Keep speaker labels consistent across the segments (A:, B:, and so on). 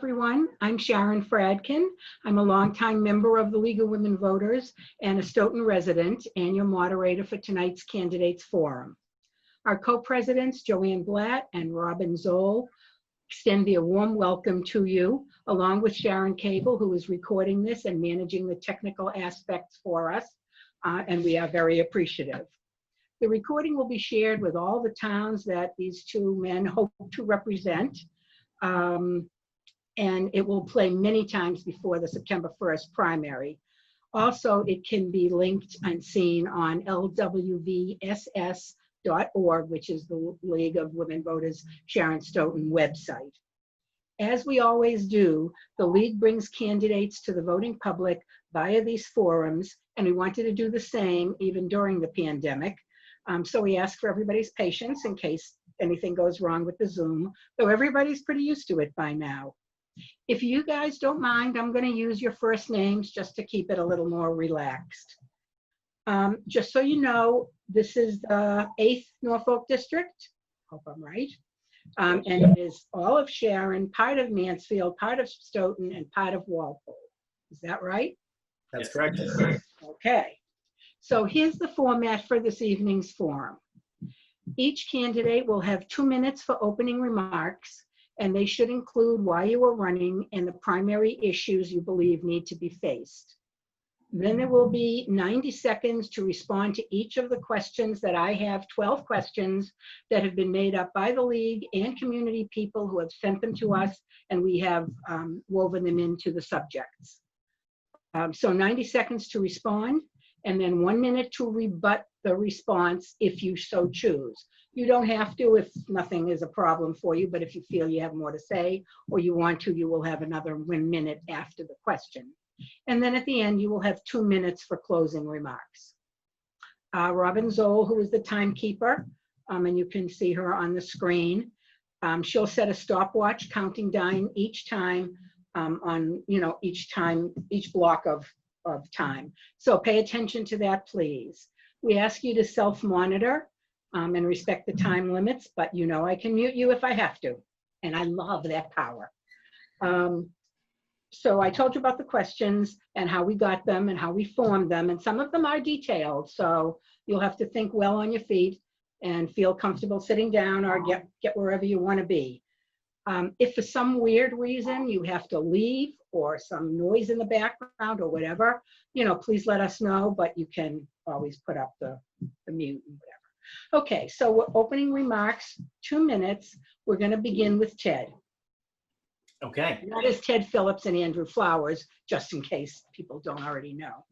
A: everyone. I'm Sharon Fradkin. I'm a longtime member of the League of Women Voters and a Stoughton resident and your moderator for tonight's Candidates Forum. Our co-presidents, Joanne Blatt and Robin Zoll, extend their warm welcome to you, along with Sharon Cable, who is recording this and managing the technical aspects for us, and we are very appreciative. The recording will be shared with all the towns that these two men hope to represent, and it will play many times before the September 1st primary. Also, it can be linked and seen on LWVSS.org, which is the League of Women Voters Sharon Stoughton website. As we always do, the League brings candidates to the voting public via these forums, and we wanted to do the same even during the pandemic. So we ask for everybody's patience in case anything goes wrong with the Zoom, though everybody's pretty used to it by now. If you guys don't mind, I'm going to use your first names just to keep it a little more relaxed. Just so you know, this is the 8th Norfolk District. Hope I'm right. And it is all of Sharon, part of Mansfield, part of Stoughton, and part of Walpole. Is that right?
B: That's correct.
A: Okay. So here's the format for this evening's forum. Each candidate will have 2 minutes for opening remarks, and they should include why you are running and the primary issues you believe need to be faced. Then there will be 90 seconds to respond to each of the questions that I have, 12 questions that have been made up by the League and community people who have sent them to us, and we have woven them into the subjects. So 90 seconds to respond, and then 1 minute to rebut the response if you so choose. You don't have to if nothing is a problem for you, but if you feel you have more to say or you want to, you will have another 1 minute after the question. And then at the end, you will have 2 minutes for closing remarks. Robin Zoll, who is the timekeeper, and you can see her on the screen, she'll set a stopwatch counting down each time each block of time. So pay attention to that, please. We ask you to self-monitor and respect the time limits, but you know I can mute you if I have to, and I love that power. So I told you about the questions and how we got them and how we formed them, and some of them are detailed, so you'll have to think well on your feet and feel comfortable sitting down or get wherever you want to be. If for some weird reason you have to leave or some noise in the background or whatever, please let us know, but you can always put up the mute and whatever. Okay, so we're opening remarks, 2 minutes. We're going to begin with Ted.
B: Okay.
A: And that is Ted Phillips and Andrew Flowers, just in case people don't already know.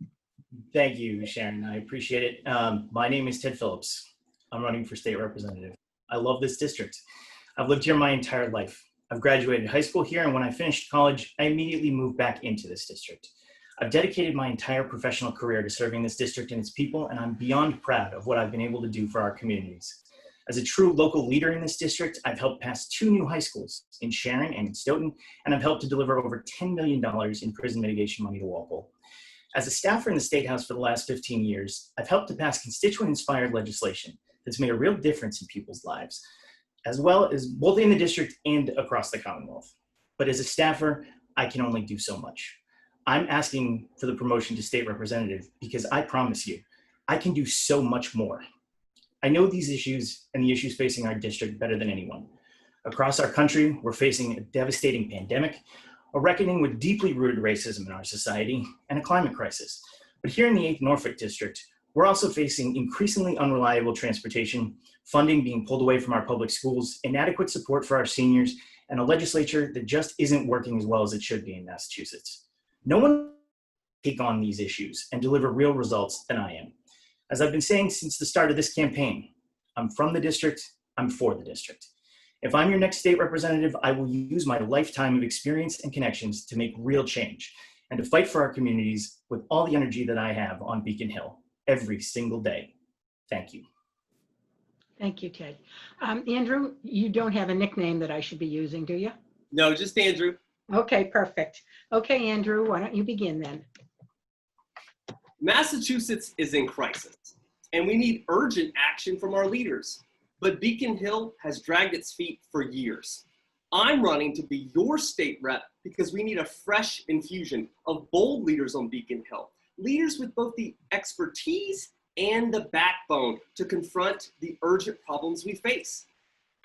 B: Thank you, Sharon. I appreciate it. My name is Ted Phillips. I'm running for state representative. I love this district. I've lived here my entire life. I've graduated high school here, and when I finished college, I immediately moved back into this district. I've dedicated my entire professional career to serving this district and its people, and I'm beyond proud of what I've been able to do for our communities. As a true local leader in this district, I've helped pass 2 new high schools in Sharon and in Stoughton, and I've helped to deliver over $10 million in prison mitigation money to Walpole. As a staffer in the State House for the last 15 years, I've helped to pass constituent-inspired legislation that's made a real difference in people's lives, as well as both in the district and across the Commonwealth. But as a staffer, I can only do so much. I'm asking for the promotion to state representative because I promise you, I can do so much more. I know these issues and the issues facing our district better than anyone. Across our country, we're facing a devastating pandemic, a reckoning with deeply rooted racism in our society, and a climate crisis. But here in the 8th Norfolk District, we're also facing increasingly unreliable transportation, funding being pulled away from our public schools, inadequate support for our seniors, and a legislature that just isn't working as well as it should be in Massachusetts. No one can take on these issues and deliver real results than I am. As I've been saying since the start of this campaign, I'm from the district, I'm for the district. If I'm your next state representative, I will use my lifetime of experience and connections to make real change and to fight for our communities with all the energy that I have on Beacon Hill every single day. Thank you.
A: Thank you, Ted. Andrew, you don't have a nickname that I should be using, do you?
C: No, just Andrew.
A: Okay, perfect. Okay, Andrew, why don't you begin then?
C: Massachusetts is in crisis, and we need urgent action from our leaders. But Beacon Hill has dragged its feet for years. I'm running to be your state rep because we need a fresh infusion of bold leaders on Beacon Hill, leaders with both the expertise and the backbone to confront the urgent problems we face.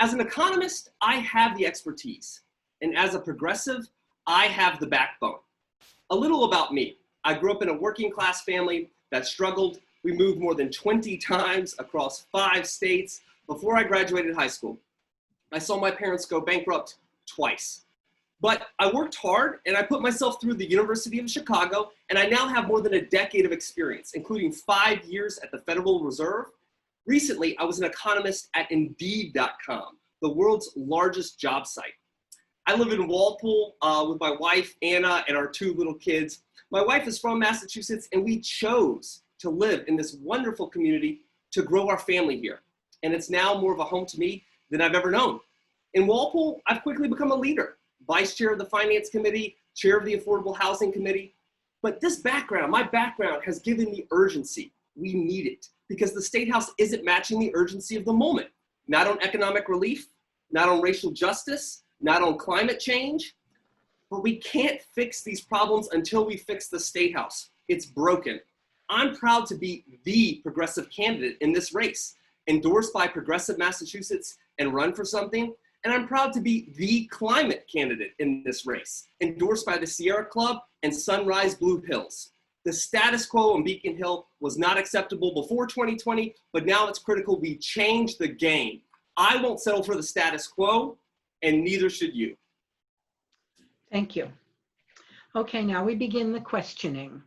C: As an economist, I have the expertise, and as a progressive, I have the backbone. A little about me. I grew up in a working class family that struggled. We moved more than 20 times across 5 states before I graduated high school. I saw my parents go bankrupt twice. But I worked hard and I put myself through the University of Chicago, and I now have more than a decade of experience, including 5 years at the Federal Reserve. Recently, I was an economist at Indeed.com, the world's largest job site. I live in Walpole with my wife, Anna, and our 2 little kids. My wife is from Massachusetts, and we chose to live in this wonderful community to grow our family here. And it's now more of a home to me than I've ever known. In Walpole, I've quickly become a leader, vice chair of the Finance Committee, chair of the Affordable Housing Committee. But this background, my background, has given me urgency. We need it because the State House isn't matching the urgency of the moment. Not on economic relief, not on racial justice, not on climate change. But we can't fix these problems until we fix the State House. It's broken. I'm proud to be the progressive candidate in this race, endorsed by Progressive Massachusetts and run for something. And I'm proud to be the climate candidate in this race, endorsed by the Sierra Club and Sunrise Blue Hills. The status quo on Beacon Hill was not acceptable before 2020, but now it's critical we change the game. I won't settle for the status quo, and neither should you.
A: Thank you. Okay, now we begin the questioning.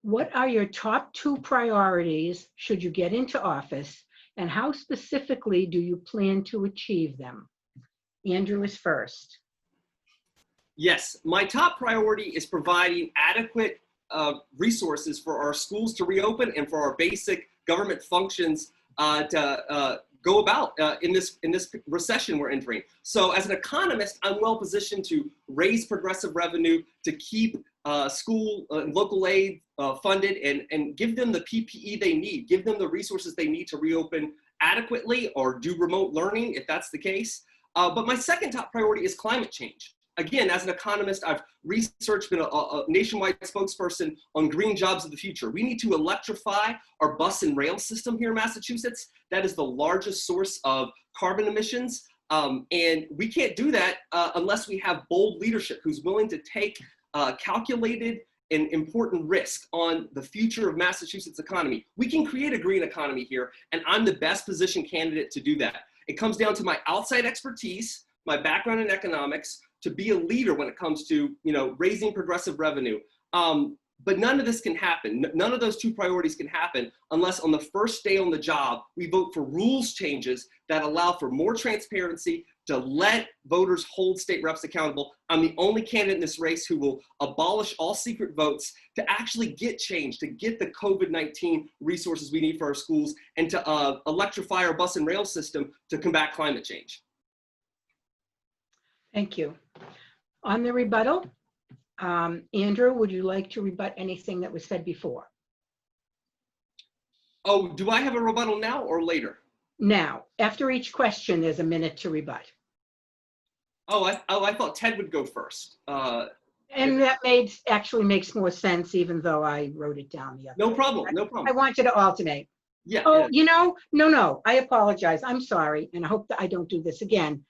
A: What are your top 2 priorities should you get into office, and how specifically do you plan to achieve them? Andrew is first.
C: Yes, my top priority is providing adequate resources for our schools to reopen and for our basic government functions to go about in this recession we're entering. So as an economist, I'm well positioned to raise progressive revenue, to keep school and local aid funded, and give them the PPE they need, give them the resources they need to reopen adequately or do remote learning if that's the case. But my second top priority is climate change. Again, as an economist, I've researched, been a nationwide spokesperson on green jobs of the future. We need to electrify our bus and rail system here in Massachusetts. That is the largest source of carbon emissions. And we can't do that unless we have bold leadership who's willing to take calculated and important risk on the future of Massachusetts economy. We can create a green economy here, and I'm the best positioned candidate to do that. It comes down to my outside expertise, my background in economics, to be a leader when it comes to, raising progressive revenue. But none of this can happen. None of those 2 priorities can happen unless on the first day on the job, we vote for rules changes that allow for more transparency, to let voters hold state reps accountable. I'm the only candidate in this race who will abolish all secret votes to actually get change, to get the COVID-19 resources we need for our schools, and to electrify our bus and rail system to combat climate change.
A: Thank you. On the rebuttal, Andrew, would you like to rebut anything that was said before?
C: Oh, do I have a rebuttal now or later?
A: Now, after each question, there's a minute to rebut.
C: I thought Ted would go first.
A: And that actually makes more sense, even though I wrote it down the other
C: No
A: way.
C: problem, no problem.
A: I want you to alternate.
C: Yeah.
A: Oh,
C: yeah.
A: No, I apologize. I'm sorry, and I hope that I don't do this again.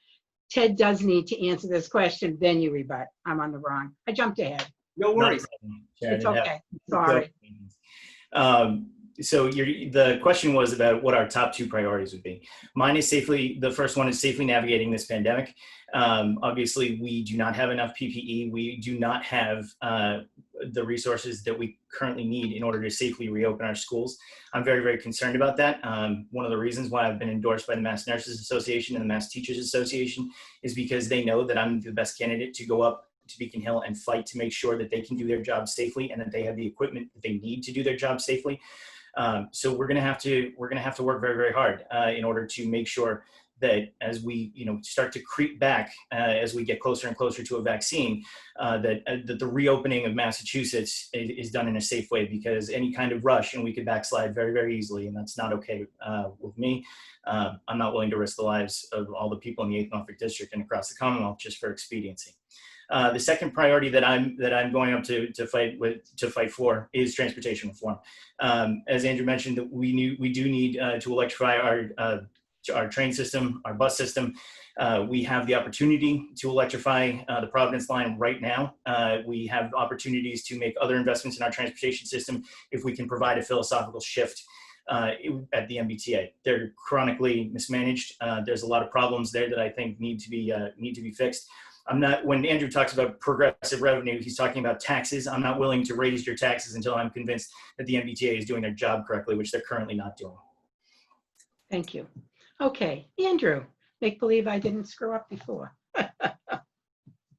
A: Ted does need to answer this question, then you rebut. I'm on the wrong. I jumped ahead.
C: No worries.
A: It's okay. Sorry.
B: So the question was about what our top 2 priorities would be. Mine is the first one is safely navigating this pandemic. Obviously, we do not have enough PPE. We do not have the resources that we currently need in order to safely reopen our schools. I'm very, very concerned about that. One of the reasons why I've been endorsed by the Mass Nurses Association and the Mass Teachers Association is because they know that I'm the best candidate to go up to Beacon Hill and fight to make sure that they can do their job safely and that they have the equipment that they need to do their job safely. So we're going to have to work very, very hard in order to make sure that as we start to creep back as we get closer and closer to a vaccine, that the reopening of Massachusetts is done in a safe way, because any kind of rush and we could backslide very, very easily, and that's not okay with me. I'm not willing to risk the lives of all the people in the 8th Norfolk District and across the Commonwealth just for expediency. The second priority that I'm going up to fight for is transportation reform. As Andrew mentioned, that we do need to electrify our train system, our bus system. We have the opportunity to electrify the Providence line right now. We have opportunities to make other investments in our transportation system if we can provide a philosophical shift at the MBTA. They're chronically mismanaged. There's a lot of problems there that I think need to be fixed. When Andrew talks about progressive revenue, he's talking about taxes. I'm not willing to raise your taxes until I'm convinced that the MBTA is doing their job correctly, which they're currently not doing.
A: Thank you. Okay, Andrew, make believe I didn't screw up before.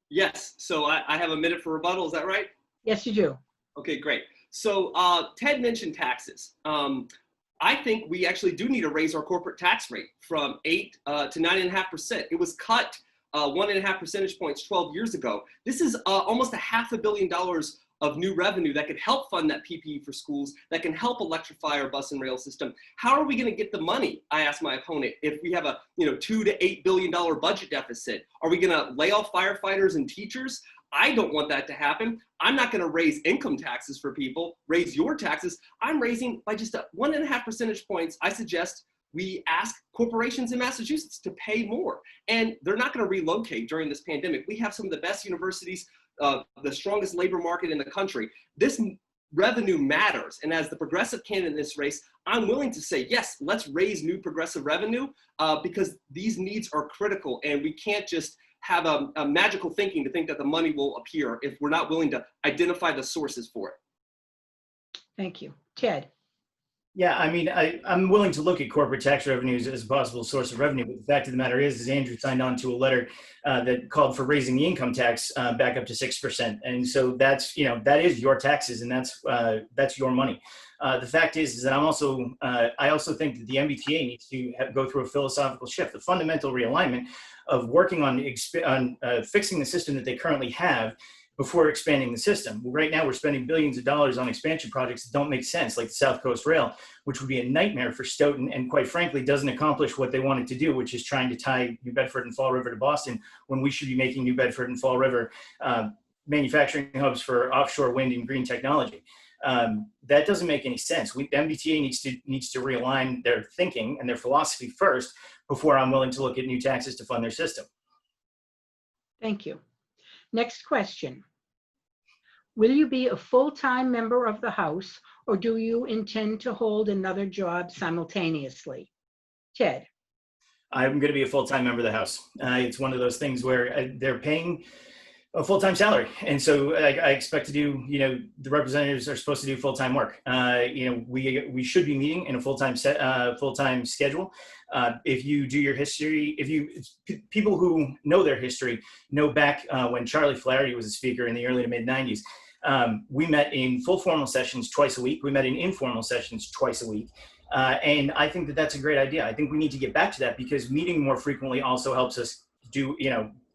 C: Yes, so I have a minute for rebuttal, is that right?
A: Yes, you do.
C: Okay, great. So Ted mentioned taxes. I think we actually do need to raise our corporate tax rate from 8 to 9.5%. It was cut 1.5 percentage points 12 years ago. This is almost $500 million of new revenue that could help fund that PPE for schools, that can help electrify our bus and rail system. How are we going to get the money? I asked my opponent. If we have a $2 to $8 billion budget deficit, are we going to lay off firefighters and teachers? I don't want that to happen. I'm not going to raise income taxes for people, raise your taxes. I'm raising by just 1.5 percentage points. I suggest we ask corporations in Massachusetts to pay more, and they're not going to relocate during this pandemic. We have some of the best universities, the strongest labor market in the country. This revenue matters, and as the progressive candidate in this race, I'm willing to say, yes, let's raise new progressive revenue because these needs are critical, and we can't just have a magical thinking to think that the money will appear if we're not willing to identify the sources for it.
A: Thank you. Ted.
B: Yeah, I mean, I'm willing to look at corporate tax revenues as a possible source of revenue, but the fact of the matter is Andrew signed on to a letter that called for raising the income tax back up to 6%, and so that is your taxes, and that's your money. The fact is that I also think that the MBTA needs to go through a philosophical shift, the fundamental realignment of working on fixing the system that they currently have before expanding the system. Right now, we're spending billions of dollars on expansion projects that don't make sense, like the South Coast Rail, which would be a nightmare for Stoughton, and quite frankly, doesn't accomplish what they wanted to do, which is trying to tie New Bedford and Fall River to Boston, when we should be making New Bedford and Fall River manufacturing hubs for offshore wind and green technology. That doesn't make any sense. The MBTA needs to realign their thinking and their philosophy first before I'm willing to look at new taxes to fund their system.
A: Thank you. Next question. Will you be a full-time member of the House, or do you intend to hold another job simultaneously? Ted.
B: I'm going to be a full-time member of the House. It's one of those things where they're paying a full-time salary, and so I expect to do. The representatives are supposed to do full-time work. We should be meeting in a full-time schedule. If you do your history, people who know their history know back when Charlie Flaherty was a speaker in the early to mid '90s. We met in full formal sessions twice a week. We met in informal sessions twice a week. And I think that that's a great idea. I think we need to get back to that, because meeting more frequently also helps us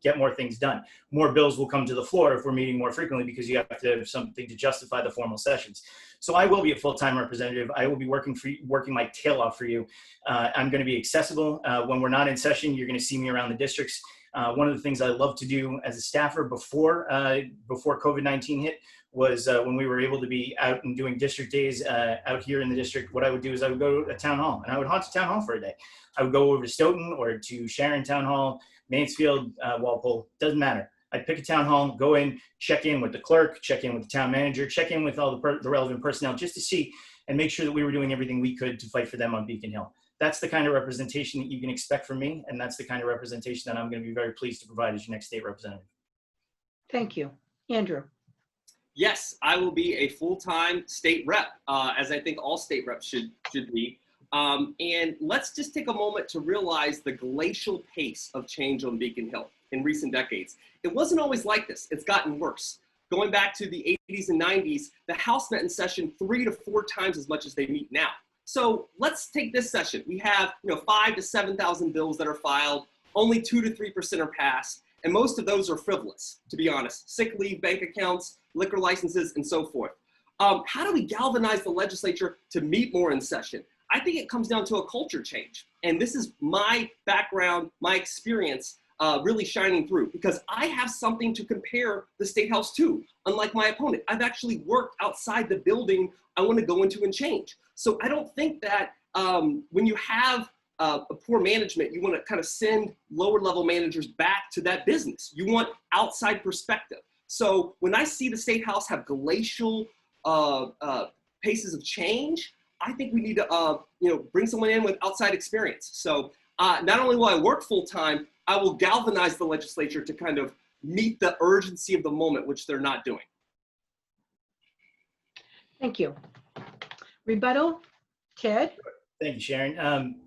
B: get more things done. More bills will come to the floor if we're meeting more frequently, because you have to have something to justify the formal sessions. So I will be a full-time representative. I will be working my tail off for you. I'm going to be accessible. When we're not in session, you're going to see me around the districts. One of the things I love to do as a staffer before COVID-19 hit was when we were able to be out and doing district days out here in the district. What I would do is I would go to a town hall, and I would haunt a town hall for a day. I would go over to Stoughton or to Sharon Town Hall, Mansfield, Walpole, doesn't matter. I'd pick a town hall, go in, check in with the clerk, check in with the town manager, check in with all the relevant personnel, just to see and make sure that we were doing everything we could to fight for them on Beacon Hill. That's the kind of representation that you can expect from me, and that's the kind of representation that I'm going to be very pleased to provide as your next state representative.
A: Thank you. Andrew.
C: Yes, I will be a full-time state rep, as I think all state reps should be. And let's just take a moment to realize the glacial pace of change on Beacon Hill in recent decades. It wasn't always like this. It's gotten worse. going back to the 80s and 90s, the House met in session 3 to 4 times as much as they meet now. So let's take this session. We have 5,000 to 7,000 bills that are filed. Only 2 to 3% are passed, and most of those are frivolous, to be honest. Sick leave, bank accounts, liquor licenses, and so forth. How do we galvanize the legislature to meet more in session? I think it comes down to a culture change. And this is my background, my experience really shining through, because I have something to compare the State House to, unlike my opponent. I've actually worked outside the building I want to go into and change. So I don't think that when you have a poor management, you want to kind of send lower level managers back to that business. You want outside perspective. So when I see the State House have glacial paces of change, I think we need to bring someone in with outside experience. So not only will I work full time, I will galvanize the legislature to kind of meet the urgency of the moment, which they're not doing.
A: Thank you. Rebuttal, Ted?
B: Thank you, Sharon.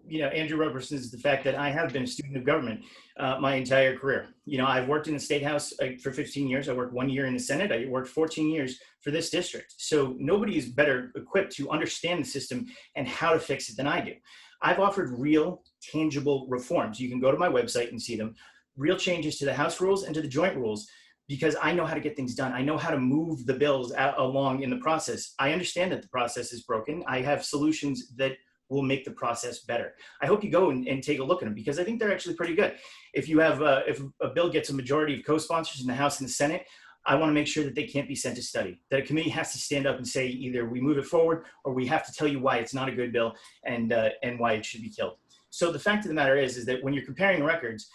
B: Andrew represents the fact that I have been a student of government my entire career. I've worked in the State House for 15 years. I worked 1 year in the Senate. I worked 14 years for this district. So nobody is better equipped to understand the system and how to fix it than I do. I've offered real, tangible reforms. You can go to my website and see them. Real changes to the House rules and to the joint rules, because I know how to get things done. I know how to move the bills along in the process. I understand that the process is broken. I have solutions that will make the process better. I hope you go and take a look at them, because I think they're actually pretty good. If you have, if a bill gets a majority of co-sponsors in the House and the Senate, I want to make sure that they can't be sent to study, that a committee has to stand up and say either we move it forward or we have to tell you why it's not a good bill and why it should be killed. So the fact of the matter is that when you're comparing records,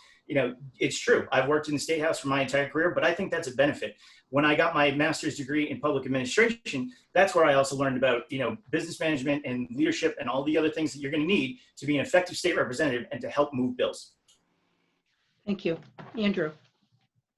B: it's true. I've worked in the State House for my entire career, but I think that's a benefit. When I got my master's degree in public administration, that's where I also learned about, business management and leadership and all the other things that you're going to need to be an effective state representative and to help move bills.
A: Thank you. Andrew?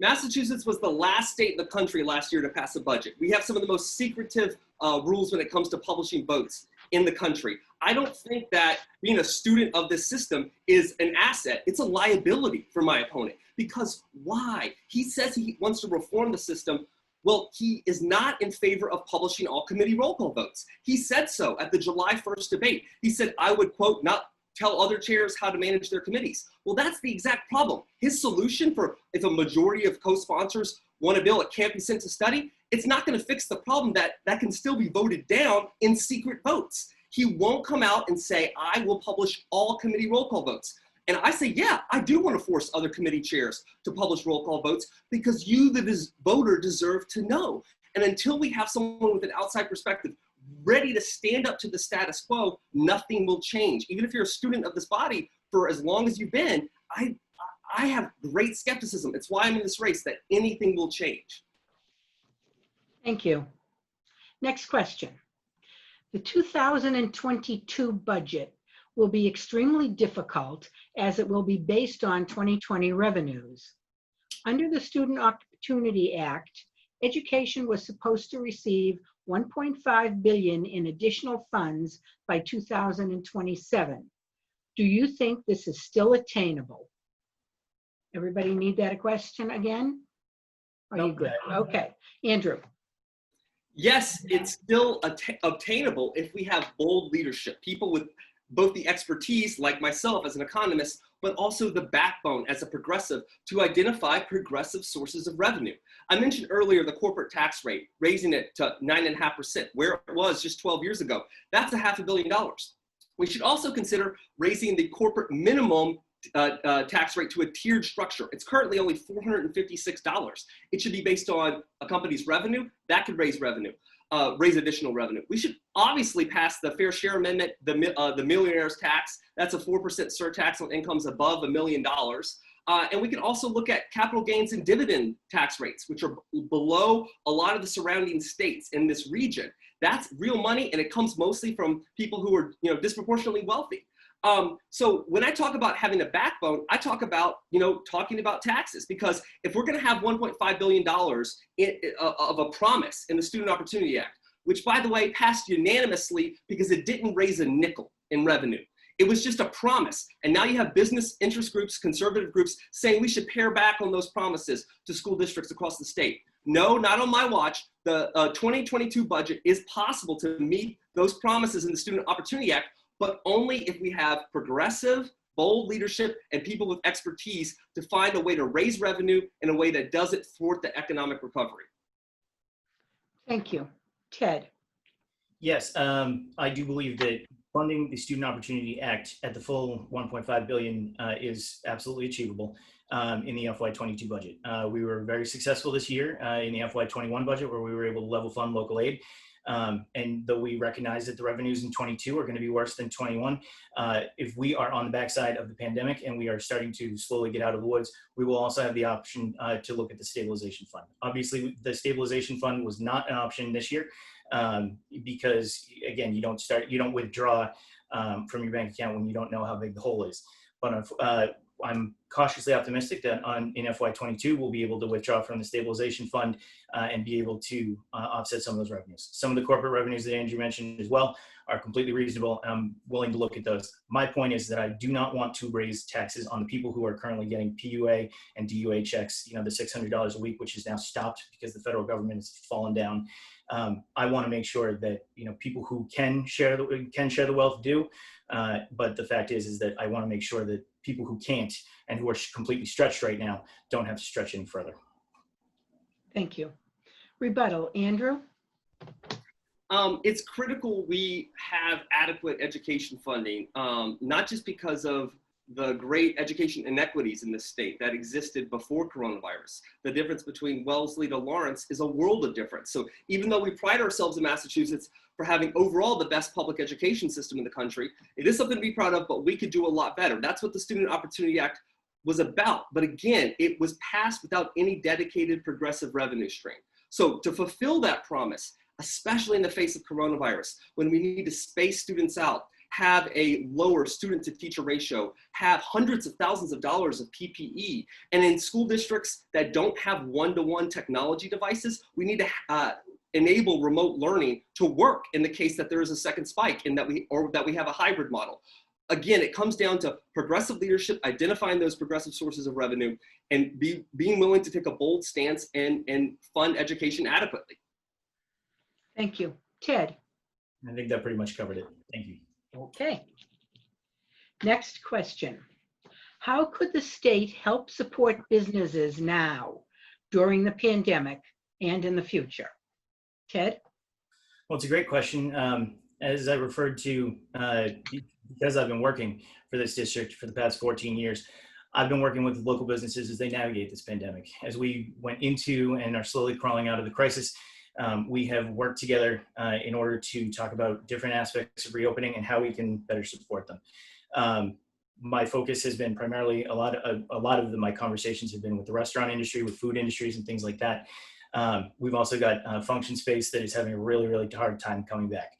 C: Massachusetts was the last state in the country last year to pass a budget. We have some of the most secretive rules when it comes to publishing votes in the country. I don't think that being a student of this system is an asset. It's a liability for my opponent. Because why? He says he wants to reform the system. Well, he is not in favor of publishing all committee roll call votes. He said so at the July 1st debate. He said, I would, quote, not tell other chairs how to manage their committees. Well, that's the exact problem. His solution for if a majority of co-sponsors want a bill that can't be sent to study, it's not going to fix the problem that can still be voted down in secret votes. He won't come out and say, I will publish all committee roll call votes. And I say, yeah, I do want to force other committee chairs to publish roll call votes, because you, the voter, deserve to know. And until we have someone with an outside perspective ready to stand up to the status quo, nothing will change. Even if you're a student of this body for as long as you've been, I have great skepticism. It's why I'm in this race, that anything will change.
A: Thank you. Next question. The 2022 budget will be extremely difficult, as it will be based on 2020 revenues. Under the Student Opportunity Act, education was supposed to receive $1.5 billion in additional funds by 2027. Do you think this is still attainable? Everybody need that a question again? Are you good? Okay. Andrew?
C: Yes, it's still obtainable if we have bold leadership, people with both the expertise, like myself as an economist, but also the backbone as a progressive to identify progressive sources of revenue. I mentioned earlier the corporate tax rate, raising it to 9.5%, where it was just 12 years ago. That's $500 million. We should also consider raising the corporate minimum tax rate to a tiered structure. It's currently only $456. It should be based on a company's revenue. That could raise revenue, raise additional revenue. We should obviously pass the Fair Share Amendment, the millionaire's tax. That's a 4% surtax on incomes above $1 million. And we can also look at capital gains and dividend tax rates, which are below a lot of the surrounding states in this region. That's real money, and it comes mostly from people who are disproportionately wealthy. So when I talk about having a backbone, I talk about, talking about taxes, because if we're going to have $1.5 billion of a promise in the Student Opportunity Act, which, by the way, passed unanimously because it didn't raise a nickel in revenue. It was just a promise. And now you have business interest groups, conservative groups saying we should pare back on those promises to school districts across the state. No, not on my watch. The 2022 budget is possible to meet those promises in the Student Opportunity Act, but only if we have progressive, bold leadership and people with expertise to find a way to raise revenue in a way that doesn't thwart the economic recovery.
A: Thank you. Ted?
B: Yes, I do believe that funding the Student Opportunity Act at the full 1.5 billion is absolutely achievable in the FY22 budget. We were very successful this year in the FY21 budget, where we were able to level fund local aid. And though we recognize that the revenues in 22 are going to be worse than 21, if we are on the backside of the pandemic and we are starting to slowly get out of the woods, we will also have the option to look at the stabilization fund. Obviously, the stabilization fund was not an option this year because, again, you don't withdraw from your bank account when you don't know how big the hole is. But I'm cautiously optimistic that in FY22, we'll be able to withdraw from the stabilization fund and be able to offset some of those revenues. Some of the corporate revenues that Andrew mentioned as well are completely reasonable. I'm willing to look at those. My point is that I do not want to raise taxes on the people who are currently getting PUA and DUA checks, the $600 a week, which is now stopped because the federal government has fallen down. I want to make sure that people who can share the wealth do, but the fact is that I want to make sure that people who can't and who are completely stretched right now don't have to stretch any further.
A: Thank you. Rebuttal, Andrew?
C: It's critical we have adequate education funding, not just because of the great education inequities in this state that existed before coronavirus. The difference between Wellesley to Lawrence is a world of difference. So even though we pride ourselves in Massachusetts for having overall the best public education system in the country, it is something to be proud of, but we could do a lot better. That's what the Student Opportunity Act was about. But again, it was passed without any dedicated progressive revenue stream. So to fulfill that promise, especially in the face of coronavirus, when we need to space students out, have a lower student to teacher ratio, have hundreds of thousands of dollars of PPE. And in school districts that don't have one-to-one technology devices, we need to enable remote learning to work in the case that there is a second spike and that we have a hybrid model. Again, it comes down to progressive leadership, identifying those progressive sources of revenue, and being willing to take a bold stance and fund education adequately.
A: Thank you. Ted?
B: I think that pretty much covered it. Thank you.
A: Okay. Next question. How could the state help support businesses now during the pandemic and in the future? Ted?
B: Well, it's a great question. As I referred to, because I've been working for this district for the past 14 years, I've been working with local businesses as they navigate this pandemic. As we went into and are slowly crawling out of the crisis, we have worked together in order to talk about different aspects of reopening and how we can better support them. My focus has been primarily a lot of my conversations have been with the restaurant industry, with food industries and things like that. We've also got function space that is having a really, really hard time coming back.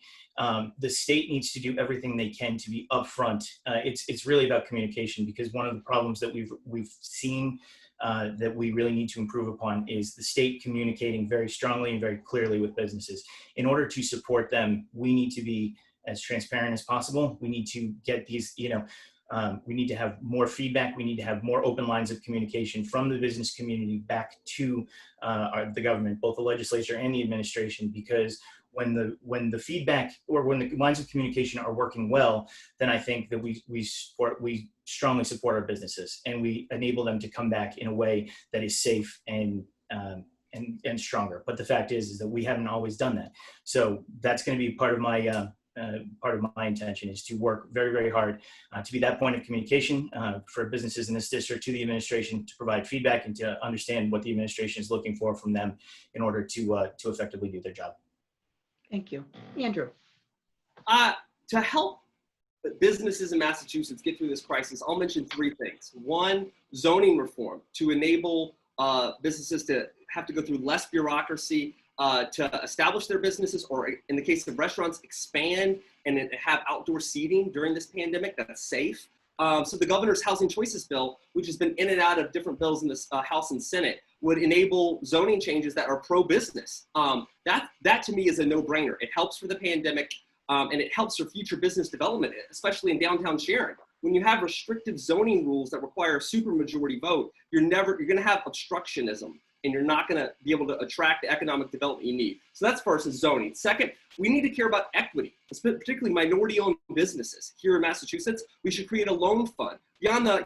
B: The state needs to do everything they can to be upfront. It's really about communication, because one of the problems that we've seen that we really need to improve upon is the state communicating very strongly and very clearly with businesses. In order to support them, we need to be as transparent as possible. We need to get these, we need to have more feedback. We need to have more open lines of communication from the business community back to the government, both the legislature and the administration, because when the feedback or when the lines of communication are working well, then I think that we strongly support our businesses and we enable them to come back in a way that is safe and stronger. But the fact is that we haven't always done that. So that's going to be part of my intention, is to work very, very hard to be that point of communication for businesses in this district to the administration, to provide feedback and to understand what the administration is looking for from them in order to effectively do their job.
A: Thank you. Andrew?
C: To help businesses in Massachusetts get through this crisis, I'll mention three things. One, zoning reform to enable businesses to have to go through less bureaucracy to establish their businesses, or in the case of restaurants, expand and have outdoor seating during this pandemic that's safe. So the governor's housing choices bill, which has been in and out of different bills in this House and Senate, would enable zoning changes that are pro-business. That to me is a no-brainer. It helps for the pandemic. and it helps for future business development, especially in downtown Sharon. When you have restrictive zoning rules that require a supermajority vote, you're going to have obstructionism, and you're not going to be able to attract the economic development you need. So that's first, is zoning. Second, we need to care about equity, particularly minority-owned businesses. Here in Massachusetts, we should create a loan fund beyond the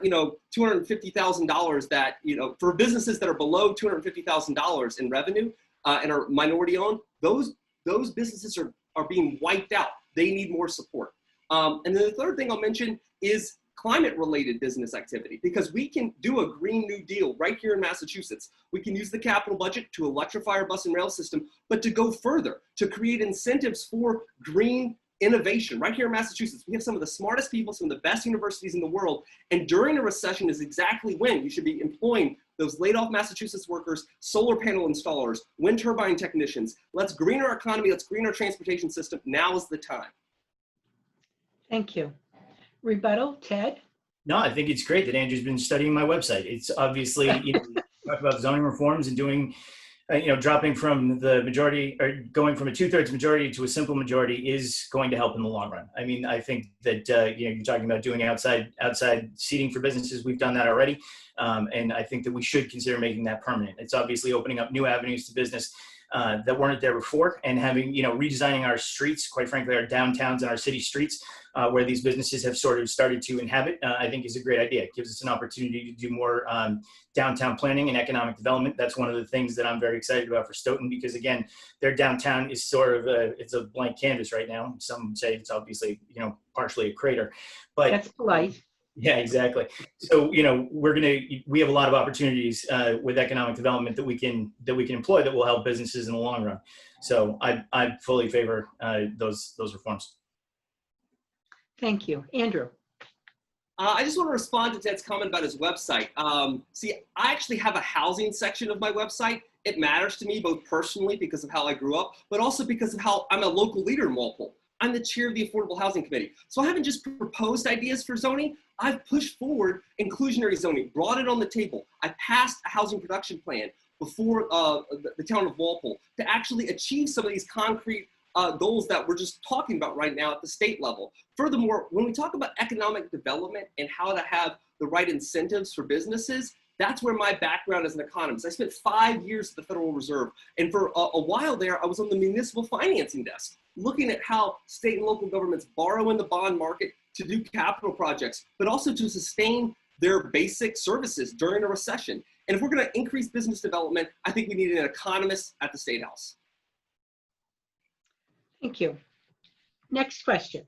C: $250,000 that for businesses that are below $250,000 in revenue and are minority-owned. Those businesses are being wiped out. They need more support. And then the third thing I'll mention is climate-related business activity, because we can do a Green New Deal right here in Massachusetts. We can use the capital budget to electrify our bus and rail system, but to go further, to create incentives for green innovation. Right here in Massachusetts, we have some of the smartest people, some of the best universities in the world, and during a recession is exactly when you should be employing those laid off Massachusetts workers, solar panel installers, wind turbine technicians. Let's green our economy, let's green our transportation system. Now is the time.
A: Thank you. Rebuttal, Ted?
B: No, I think it's great that Andrew's been studying my website. It's obviously, talk about zoning reforms and doing, dropping from the majority or going from a 2/3 majority to a simple majority is going to help in the long run. I mean, I think that, you're talking about doing outside seating for businesses. We've done that already. And I think that we should consider making that permanent. It's obviously opening up new avenues to business that weren't there before, and having, redesigning our streets, quite frankly, our downtowns and our city streets where these businesses have sort of started to inhabit, I think is a great idea. It gives us an opportunity to do more downtown planning and economic development. That's one of the things that I'm very excited about for Stoughton, because again, their downtown is sort of it's a blank canvas right now. Some say it's obviously, partially a crater, but
A: That's polite.
B: yeah, exactly. So, we have a lot of opportunities with economic development that we can employ that will help businesses in the long run. So I fully favor those reforms.
A: Thank you. Andrew?
C: I just want to respond to Ted's comment about his website. See, I actually have a housing section of my website. It matters to me both personally because of how I grew up, but also because of how I'm a local leader in Walpole. I'm the chair of the Affordable Housing Committee. So I haven't just proposed ideas for zoning, I've pushed forward inclusionary zoning, brought it on the table. I passed a housing production plan before the town of Walpole to actually achieve some of these concrete goals that we're just talking about right now at the state level. Furthermore, when we talk about economic development and how to have the right incentives for businesses, that's where my background as an economist. I spent 5 years at the Federal Reserve, and for a while there, I was on the municipal financing desk, looking at how state and local governments borrow in the bond market to do capital projects, but also to sustain their basic services during a recession. And if we're going to increase business development, I think we need an economist at the State House.
A: Thank you. Next question.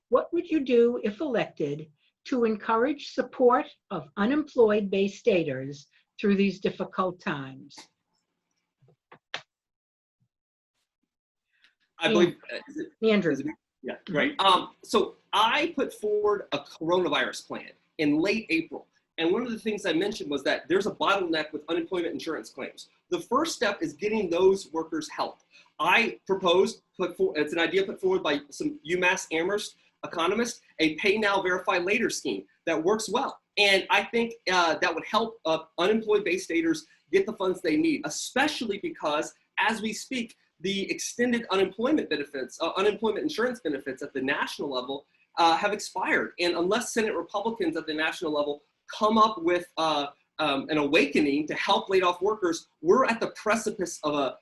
A: What would you do if elected to encourage support of unemployed Bay Staters through these difficult times?
C: I believe,
A: Andrew.
C: yeah, great. So I put forward a coronavirus plan in late April. And one of the things I mentioned was that there's a bottleneck with unemployment insurance claims. The first step is getting those workers help. I proposed, it's an idea put forward by some UMass Amherst economists, a pay now, verify later scheme that works well. And I think that would help unemployed Bay Staters get the funds they need, especially because as we speak, the extended unemployment benefits, unemployment insurance benefits at the national level have expired. And unless Senate Republicans at the national level come up with an awakening to help laid off workers, we're at the precipice of a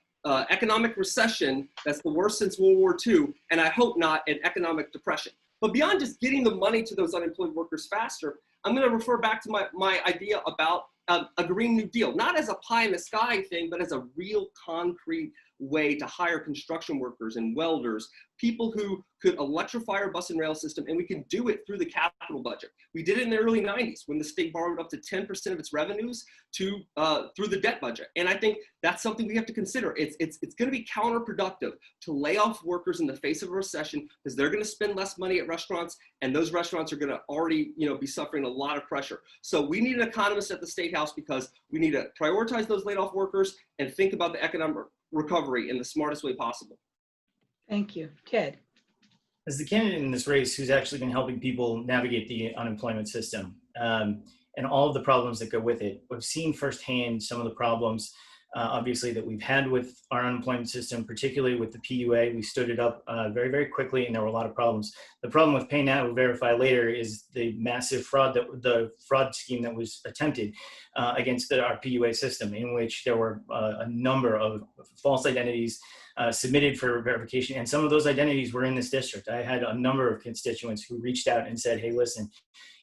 C: economic recession that's the worst since World War II, and I hope not an economic depression. But beyond just getting the money to those unemployed workers faster, I'm going to refer back to my idea about a Green New Deal, not as a pie in the sky thing, but as a real concrete way to hire construction workers and welders, people who could electrify our bus and rail system, and we can do it through the capital budget. We did it in the early 90s when the state borrowed up to 10% of its revenues through the debt budget. And I think that's something we have to consider. It's going to be counterproductive to lay off workers in the face of a recession because they're going to spend less money at restaurants, and those restaurants are going to already be suffering a lot of pressure. So we need an economist at the State House because we need to prioritize those laid off workers and think about the economic recovery in the smartest way possible.
A: Thank you. Ted.
B: As the candidate in this race who's actually been helping people navigate the unemployment system and all of the problems that go with it, we've seen firsthand some of the problems obviously, that we've had with our unemployment system, particularly with the PUA. We stood it up very, very quickly, and there were a lot of problems. The problem with Pay Now, Verify Later is the massive fraud, the fraud scheme that was attempted against our PUA system, in which there were a number of false identities submitted for verification, and some of those identities were in this district. I had a number of constituents who reached out and said, hey, listen,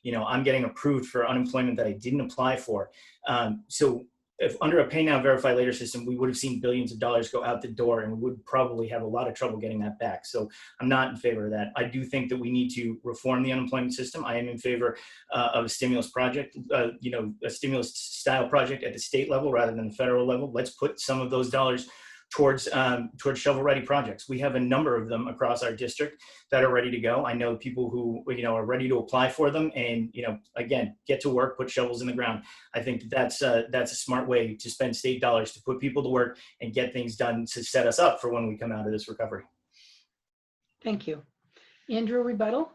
B: I'm getting approved for unemployment that I didn't apply for. So if under a Pay Now, Verify Later system, we would have seen billions of dollars go out the door, and we would probably have a lot of trouble getting that back. So I'm not in favor of that. I do think that we need to reform the unemployment system. I am in favor of a stimulus project, a stimulus style project at the state level rather than the federal level. Let's put some of those dollars towards shovel-ready projects. We have a number of them across our district that are ready to go. I know people who are ready to apply for them, and again, get to work, put shovels in the ground. I think that's a smart way to spend state dollars to put people to work and get things done to set us up for when we come out of this recovery.
A: Thank you. Andrew, rebuttal?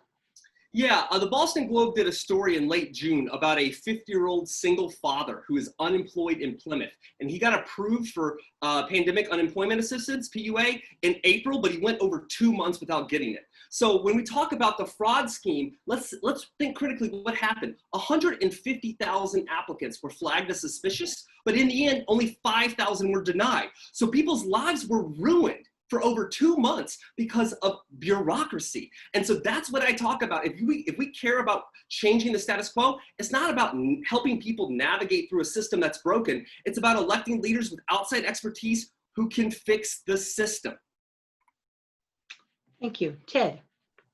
C: Yeah, the Boston Globe did a story in late June about a 50-year-old single father who is unemployed in Plymouth. And he got approved for pandemic unemployment assistance, PUA, in April, but he went over 2 months without getting it. So when we talk about the fraud scheme, let's think critically what happened. 150,000 applicants were flagged as suspicious, but in the end, only 5,000 were denied. So people's lives were ruined for over 2 months because of bureaucracy. And so that's what I talk about. If we care about changing the status quo, it's not about helping people navigate through a system that's broken. It's about electing leaders with outside expertise who can fix the system.
A: Thank you. Ted?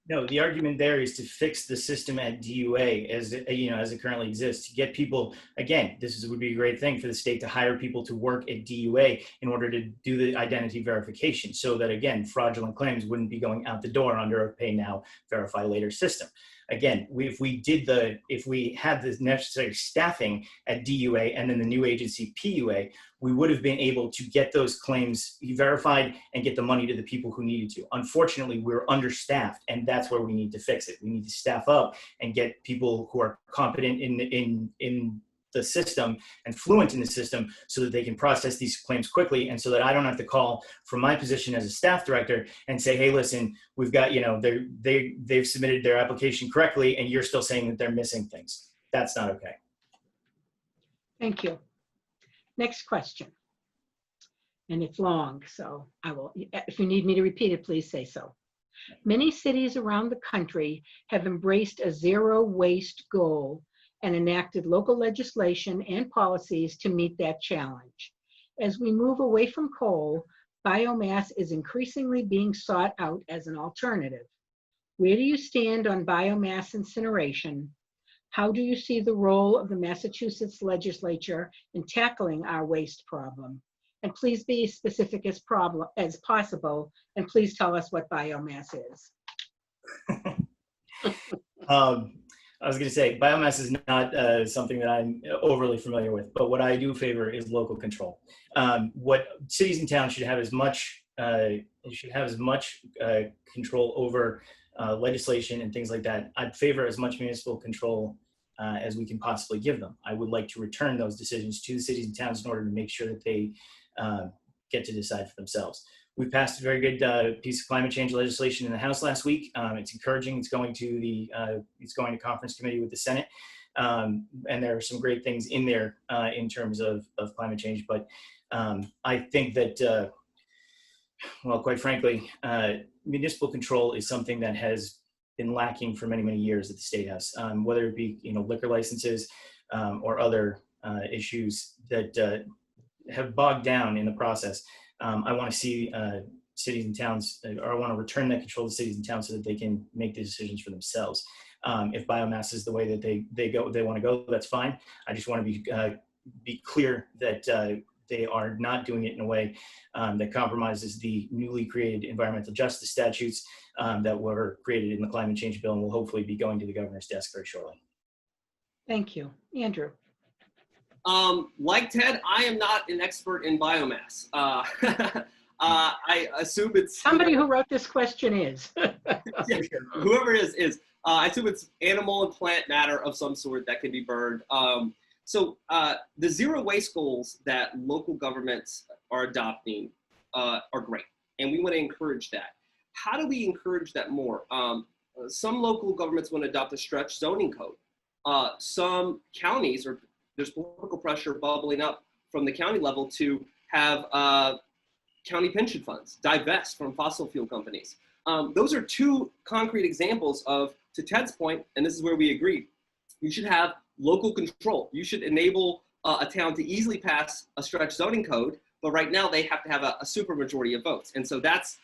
B: No, the argument there is to fix the system at DUA as it currently exists, to get people, again, would be a great thing for the state to hire people to work at DUA in order to do the identity verification, so that, again, fraudulent claims wouldn't be going out the door under a Pay Now, Verify Later system. Again, if we had the necessary staffing at DUA and then the new agency PUA, we would have been able to get those claims verified and get the money to the people who needed to. Unfortunately, we're understaffed, and that's where we need to fix it. We need to staff up and get people who are competent in the system and fluent in the system so that they can process these claims quickly, and so that I don't have to call from my position as a staff director and say, hey, listen, we've got, they've submitted their application correctly and you're still saying that they're missing things. That's not okay.
A: Thank you. Next question. And it's long, so I will, if you need me to repeat it, please say so. Many cities around the country have embraced a zero waste goal and enacted local legislation and policies to meet that challenge. As we move away from coal, biomass is increasingly being sought out as an alternative. Where do you stand on biomass incineration? How do you see the role of the Massachusetts Legislature in tackling our waste problem? And please be as specific as possible, and please tell us what biomass is.
B: I was going to say, biomass is not something that I'm overly familiar with, but what I do favor is local control. What cities and towns should have as much control over legislation and things like that. I'd favor as much municipal control as we can possibly give them. I would like to return those decisions to the cities and towns in order to make sure that they get to decide for themselves. We passed a very good piece of climate change legislation in the House last week. It's encouraging. It's going to conference committee with the Senate, and there are some great things in there in terms of climate change. But I think that, well, quite frankly, municipal control is something that has been lacking for many, many years at the State House, whether it be liquor licenses or other issues that have bogged down in the process. I want to see cities and towns, or I want to return that control to cities and towns so that they can make the decisions for themselves. If biomass is the way that they want to go, that's fine. I just want to be clear that they are not doing it in a way that compromises the newly created environmental justice statutes that were created in the climate change bill and will hopefully be going to the governor's desk very shortly.
A: Thank you. Andrew.
C: Like Ted, I am not an expert in biomass. I assume it's
A: somebody who wrote this question is.
C: Yeah, whoever it is. I assume it's animal and plant matter of some sort that can be burned. So the zero waste goals that local governments are adopting are great, and we want to encourage that. How do we encourage that more? Some local governments want to adopt a stretch zoning code. Some counties, or there's political pressure bubbling up from the county level to have county pension funds divest from fossil fuel companies. Those are two concrete examples of, to Ted's point, and this is where we agree, you should have local control. You should enable a town to easily pass a stretch zoning code, but right now they have to have a supermajority of votes. And so that's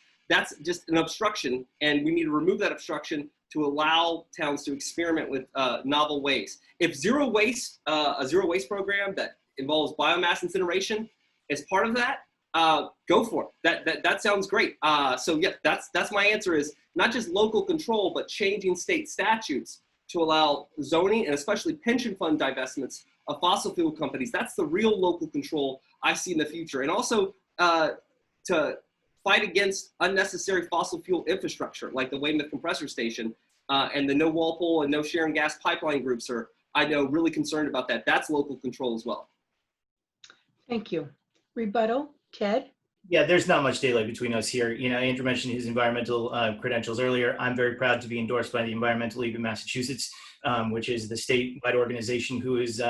C: just an obstruction, and we need to remove that obstruction to allow towns to experiment with novel ways. If a zero waste program that involves biomass incineration is part of that, go for it. That sounds great. So yeah, that's my answer, is not just local control, but changing state statutes to allow zoning and especially pension fund divestments of fossil fuel companies. That's the real local control I see in the future. And also to fight against unnecessary fossil fuel infrastructure, like the Weymouth compressor station and the No Walpole and No Sharing Gas pipeline groups are, I know, really concerned about that. That's local control as well.
A: Thank you. Rebuttal, Ted?
B: Yeah, there's not much daylight between us here. You know, Andrew mentioned his environmental credentials earlier. I'm very proud to be endorsed by the Environmental League of Massachusetts, which is the statewide organization who is,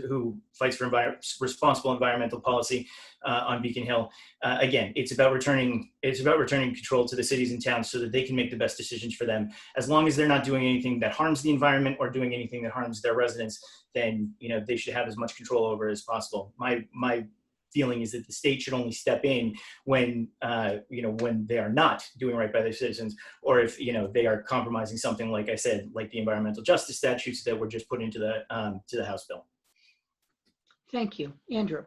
B: who fights for responsible environmental policy on Beacon Hill. Again, it's about returning control to the cities and towns so that they can make the best decisions for them. As long as they're not doing anything that harms the environment or doing anything that harms their residents, then they should have as much control over it as possible. My feeling is that the state should only step in when when they are not doing right by their citizens, or if they are compromising something, like I said, like the environmental justice statutes that were just put into the House bill.
A: Thank you. Andrew?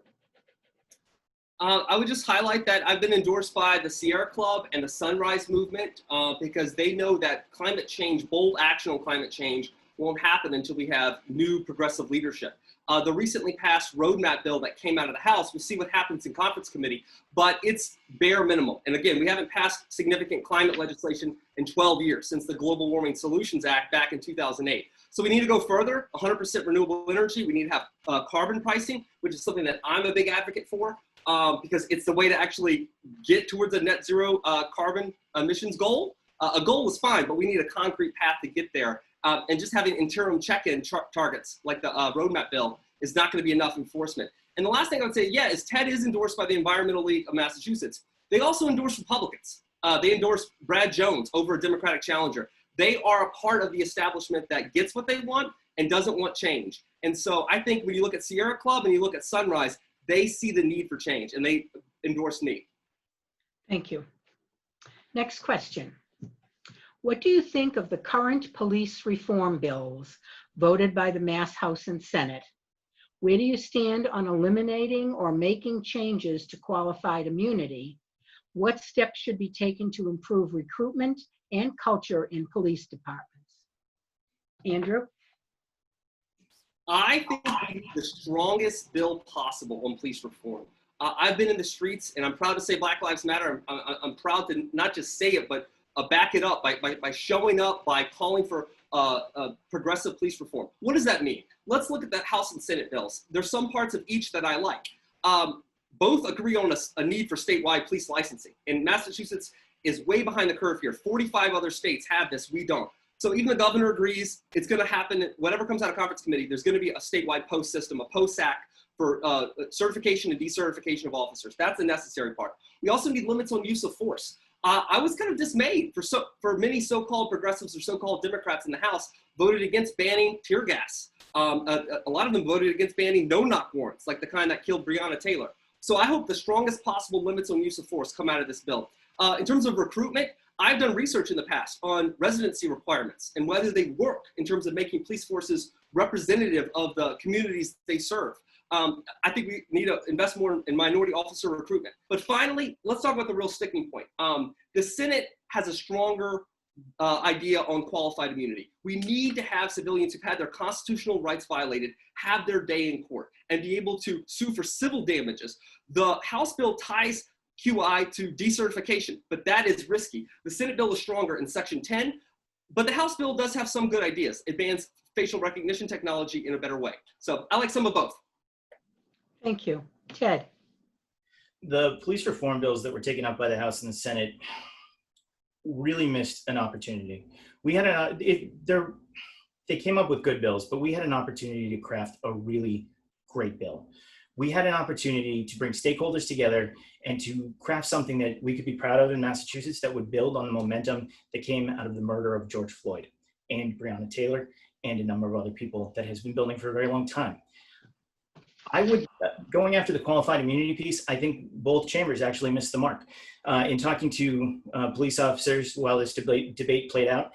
C: I would just highlight that I've been endorsed by the Sierra Club and the Sunrise Movement because they know that climate change, bold action on climate change, won't happen until we have new progressive leadership. The recently passed roadmap bill that came out of the House, we'll see what happens in conference committee, but it's bare minimum. And again, we haven't passed significant climate legislation in 12 years since the Global Warming Solutions Act back in 2008. So we need to go further, 100% renewable energy. We need to have carbon pricing, which is something that I'm a big advocate for because it's the way to actually get towards a net zero carbon emissions goal. A goal is fine, but we need a concrete path to get there. And just having interim check-in targets like the roadmap bill is not going to be enough enforcement. And the last thing I would say, is Ted is endorsed by the Environmental League of Massachusetts. They also endorse Republicans. They endorse Brad Jones over a Democratic challenger. They are a part of the establishment that gets what they want and doesn't want change. And so I think when you look at Sierra Club and you look at Sunrise, they see the need for change and they endorse me.
A: Thank you. Next question. What do you think of the current police reform bills voted by the Mass House and Senate? Where do you stand on eliminating or making changes to qualified immunity? What steps should be taken to improve recruitment and culture in police departments? Andrew?
C: I think we need the strongest bill possible on police reform. I've been in the streets, and I'm proud to say Black Lives Matter. I'm proud to not just say it, but back it up by showing up, by calling for progressive police reform. What does that mean? Let's look at the House and Senate bills. There's some parts of each that I like. Both agree on a need for statewide police licensing. And Massachusetts is way behind the curve here. 45 other states have this, we don't. So even the governor agrees it's gonna happen, whatever comes out of conference committee, there's gonna be a statewide post system, a post-SAC for certification and decertification of officers. That's a necessary part. We also need limits on use of force. I was kind of dismayed for many so-called progressives or so-called Democrats in the House voted against banning tear gas. A lot of them voted against banning no-knock warrants, like the kind that killed Breonna Taylor. So I hope the strongest possible limits on use of force come out of this bill. In terms of recruitment, I've done research in the past on residency requirements and whether they work in terms of making police forces representative of the communities they serve. I think we need to invest more in minority officer recruitment. But finally, let's talk about the real sticking point. The Senate has a stronger idea on qualified immunity. We need to have civilians who've had their constitutional rights violated have their day in court and be able to sue for civil damages. The House bill ties QI to decertification, but that is risky. The Senate bill is stronger in Section 10. But the House bill does have some good ideas. It bans facial recognition technology in a better way. So I like some of both.
A: Thank you. Ted?
B: The police reform bills that were taken up by the House and the Senate really missed an opportunity. We had they came up with good bills, but we had an opportunity to craft a really great bill. We had an opportunity to bring stakeholders together and to craft something that we could be proud of in Massachusetts that would build on the momentum that came out of the murder of George Floyd and Breonna Taylor and a number of other people that has been building for a very long time. I would, going after the qualified immunity piece, I think both chambers actually missed the mark. In talking to police officers while this debate played out,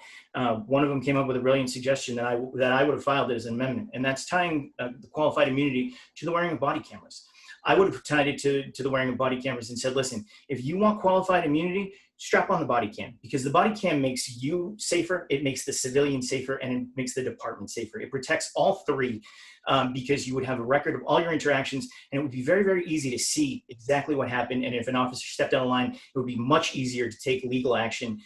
B: one of them came up with a brilliant suggestion that I would have filed as an amendment, and that's tying the qualified immunity to the wearing of body cameras. I would have tied it to the wearing of body cameras and said, listen, if you want qualified immunity, strap on the body cam, because the body cam makes you safer, it makes the civilian safer, and it makes the department safer. It protects all three because you would have a record of all your interactions, and it would be very, very easy to see exactly what happened. And if an officer stepped out of line, it would be much easier to take legal action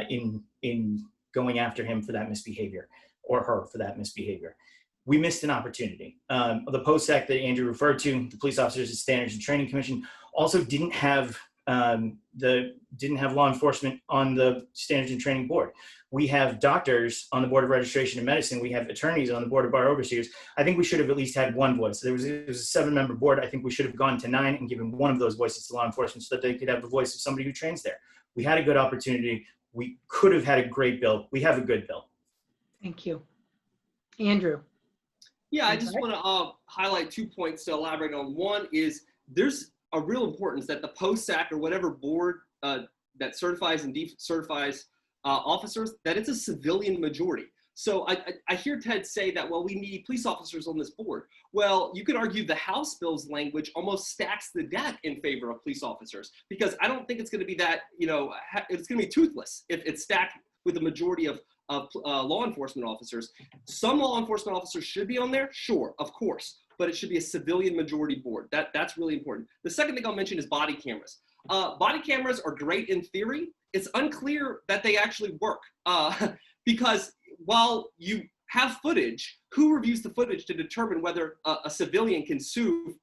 B: in going after him for that misbehavior, or her for that misbehavior. We missed an opportunity. The Post Act that Andrew referred to, the Police Officers Standards and Training Commission, also didn't have law enforcement on the Standards and Training Board. We have doctors on the Board of Registration and Medicine. We have attorneys on the Board of Bar Overseers. I think we should have at least had one voice. It was a 7-member board. I think we should have gone to 9 and given one of those voices to law enforcement so that they could have the voice of somebody who trains there. We had a good opportunity. We could have had a great bill. We have a good bill.
A: Thank you. Andrew?
C: Yeah, I just want to highlight 2 points to elaborate on. One is there's a real importance that the POSAC or whatever board that certifies and decertifies officers, that it's a civilian majority. So I hear Ted say that, well, we need police officers on this board. Well, you could argue the House bill's language almost stacks the deck in favor of police officers, because I don't think it's going to be that, it's going to be toothless if it's stacked with a majority of law enforcement officers. Some law enforcement officers should be on there, sure, of course, but it should be a civilian majority board. That's really important. The second thing I'll mention is body cameras. Body cameras are great in theory. It's unclear that they actually work because while you have footage, who reviews the footage to determine whether a civilian can sue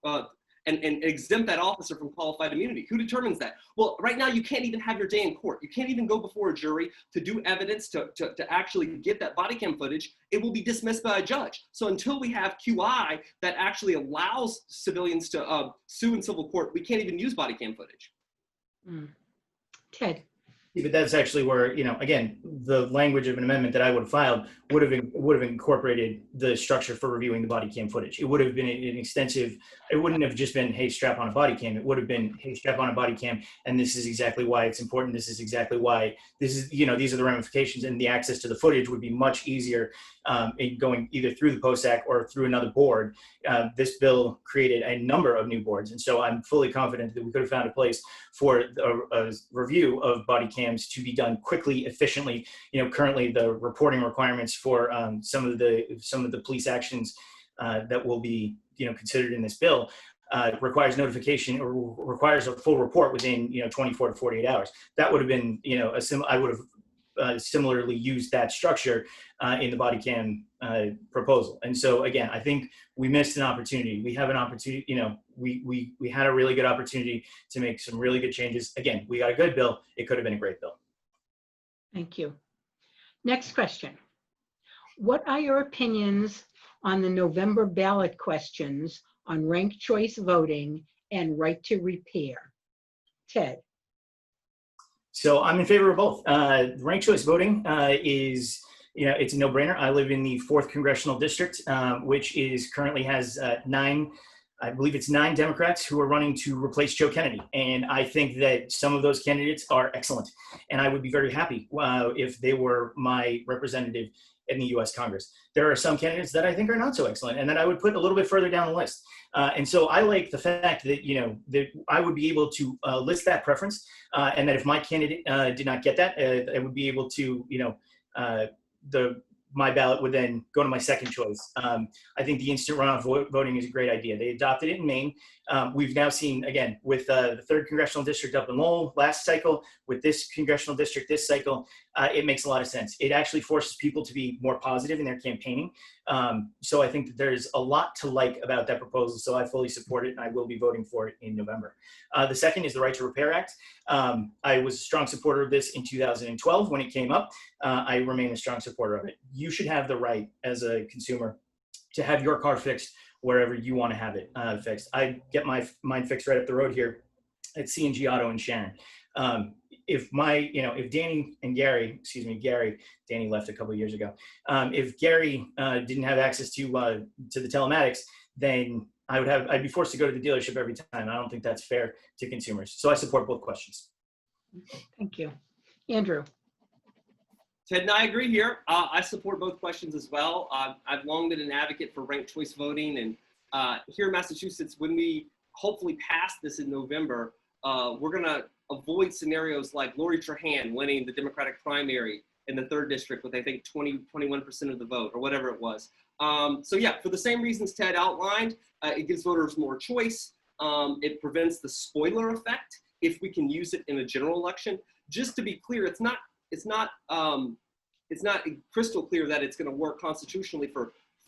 C: and exempt that officer from qualified immunity? Who determines that? Well, right now you can't even have your day in court. You can't even go before a jury to do evidence to actually get that body cam footage. It will be dismissed by a judge. So until we have QI that actually allows civilians to sue in civil court, we can't even use body cam footage.
A: Ted?
B: Yeah, but that's actually where, again, the language of an amendment that I would have filed would have incorporated the structure for reviewing the body cam footage. It would have been an extensive, it wouldn't have just been, hey, strap on a body cam. It would have been, hey, strap on a body cam, and this is exactly why it's important. This is exactly why this is, these are the ramifications, and the access to the footage would be much easier in going either through the POSAC or through another board. This bill created a number of new boards, and so I'm fully confident that we could have found a place for a review of body cams to be done quickly, efficiently. Currently the reporting requirements for some of the police actions that will be considered in this bill requires notification or requires a full report within 24 to 48 hours. That would have been I would have similarly used that structure in the body cam proposal. And so again, I think we missed an opportunity. We have an opportunity, we had a really good opportunity to make some really good changes. Again, we got a good bill. It could have been a great bill.
A: Thank you. Next question. What are your opinions on the November ballot questions on ranked choice voting and right to repair? Ted? So
B: I'm in favor of both. Ranked choice voting is, it's a no-brainer. I live in the 4th Congressional District, which currently has 9 Democrats who are running to replace Joe Kennedy. And I think that some of those candidates are excellent. And I would be very happy if they were my representative in the U.S. Congress. There are some candidates that I think are not so excellent and that I would put a little bit further down the list. And so I like the fact that, that I would be able to list that preference and that if my candidate did not get that, I would be able to, my ballot would then go to my second choice. I think the instant runoff voting is a great idea. They adopted it in Maine. We've now seen, again, with the 3rd Congressional District up in Lowell last cycle, with this Congressional District this cycle, it makes a lot of sense. It actually forces people to be more positive in their campaigning. So I think that there's a lot to like about that proposal. So I fully support it, and I will be voting for it in November. The second is the Right to Repair Act. I was a strong supporter of this in 2012 when it came up. I remain a strong supporter of it. You should have the right as a consumer to have your car fixed wherever you want to have it fixed. I get mine fixed right up the road here at C&G Auto in Sharon. If Danny and Gary, Danny left a couple of years ago. If Gary didn't have access to the telematics, then I'd be forced to go to the dealership every time. I don't think that's fair to consumers. So I support both questions.
A: Thank you. Andrew.
C: Ted and I agree here. I support both questions as well. I've long been an advocate for ranked choice voting, and here in Massachusetts, when we hopefully pass this in November, we're going to avoid scenarios like Lori Trahan winning the Democratic primary in the 3rd district with, I think, 21% of the vote or whatever it was. So yeah, for the same reasons Ted outlined, it gives voters more choice. It prevents the spoiler effect if we can use it in a general election. Just to be clear, it's not crystal clear that it's going to work constitutionally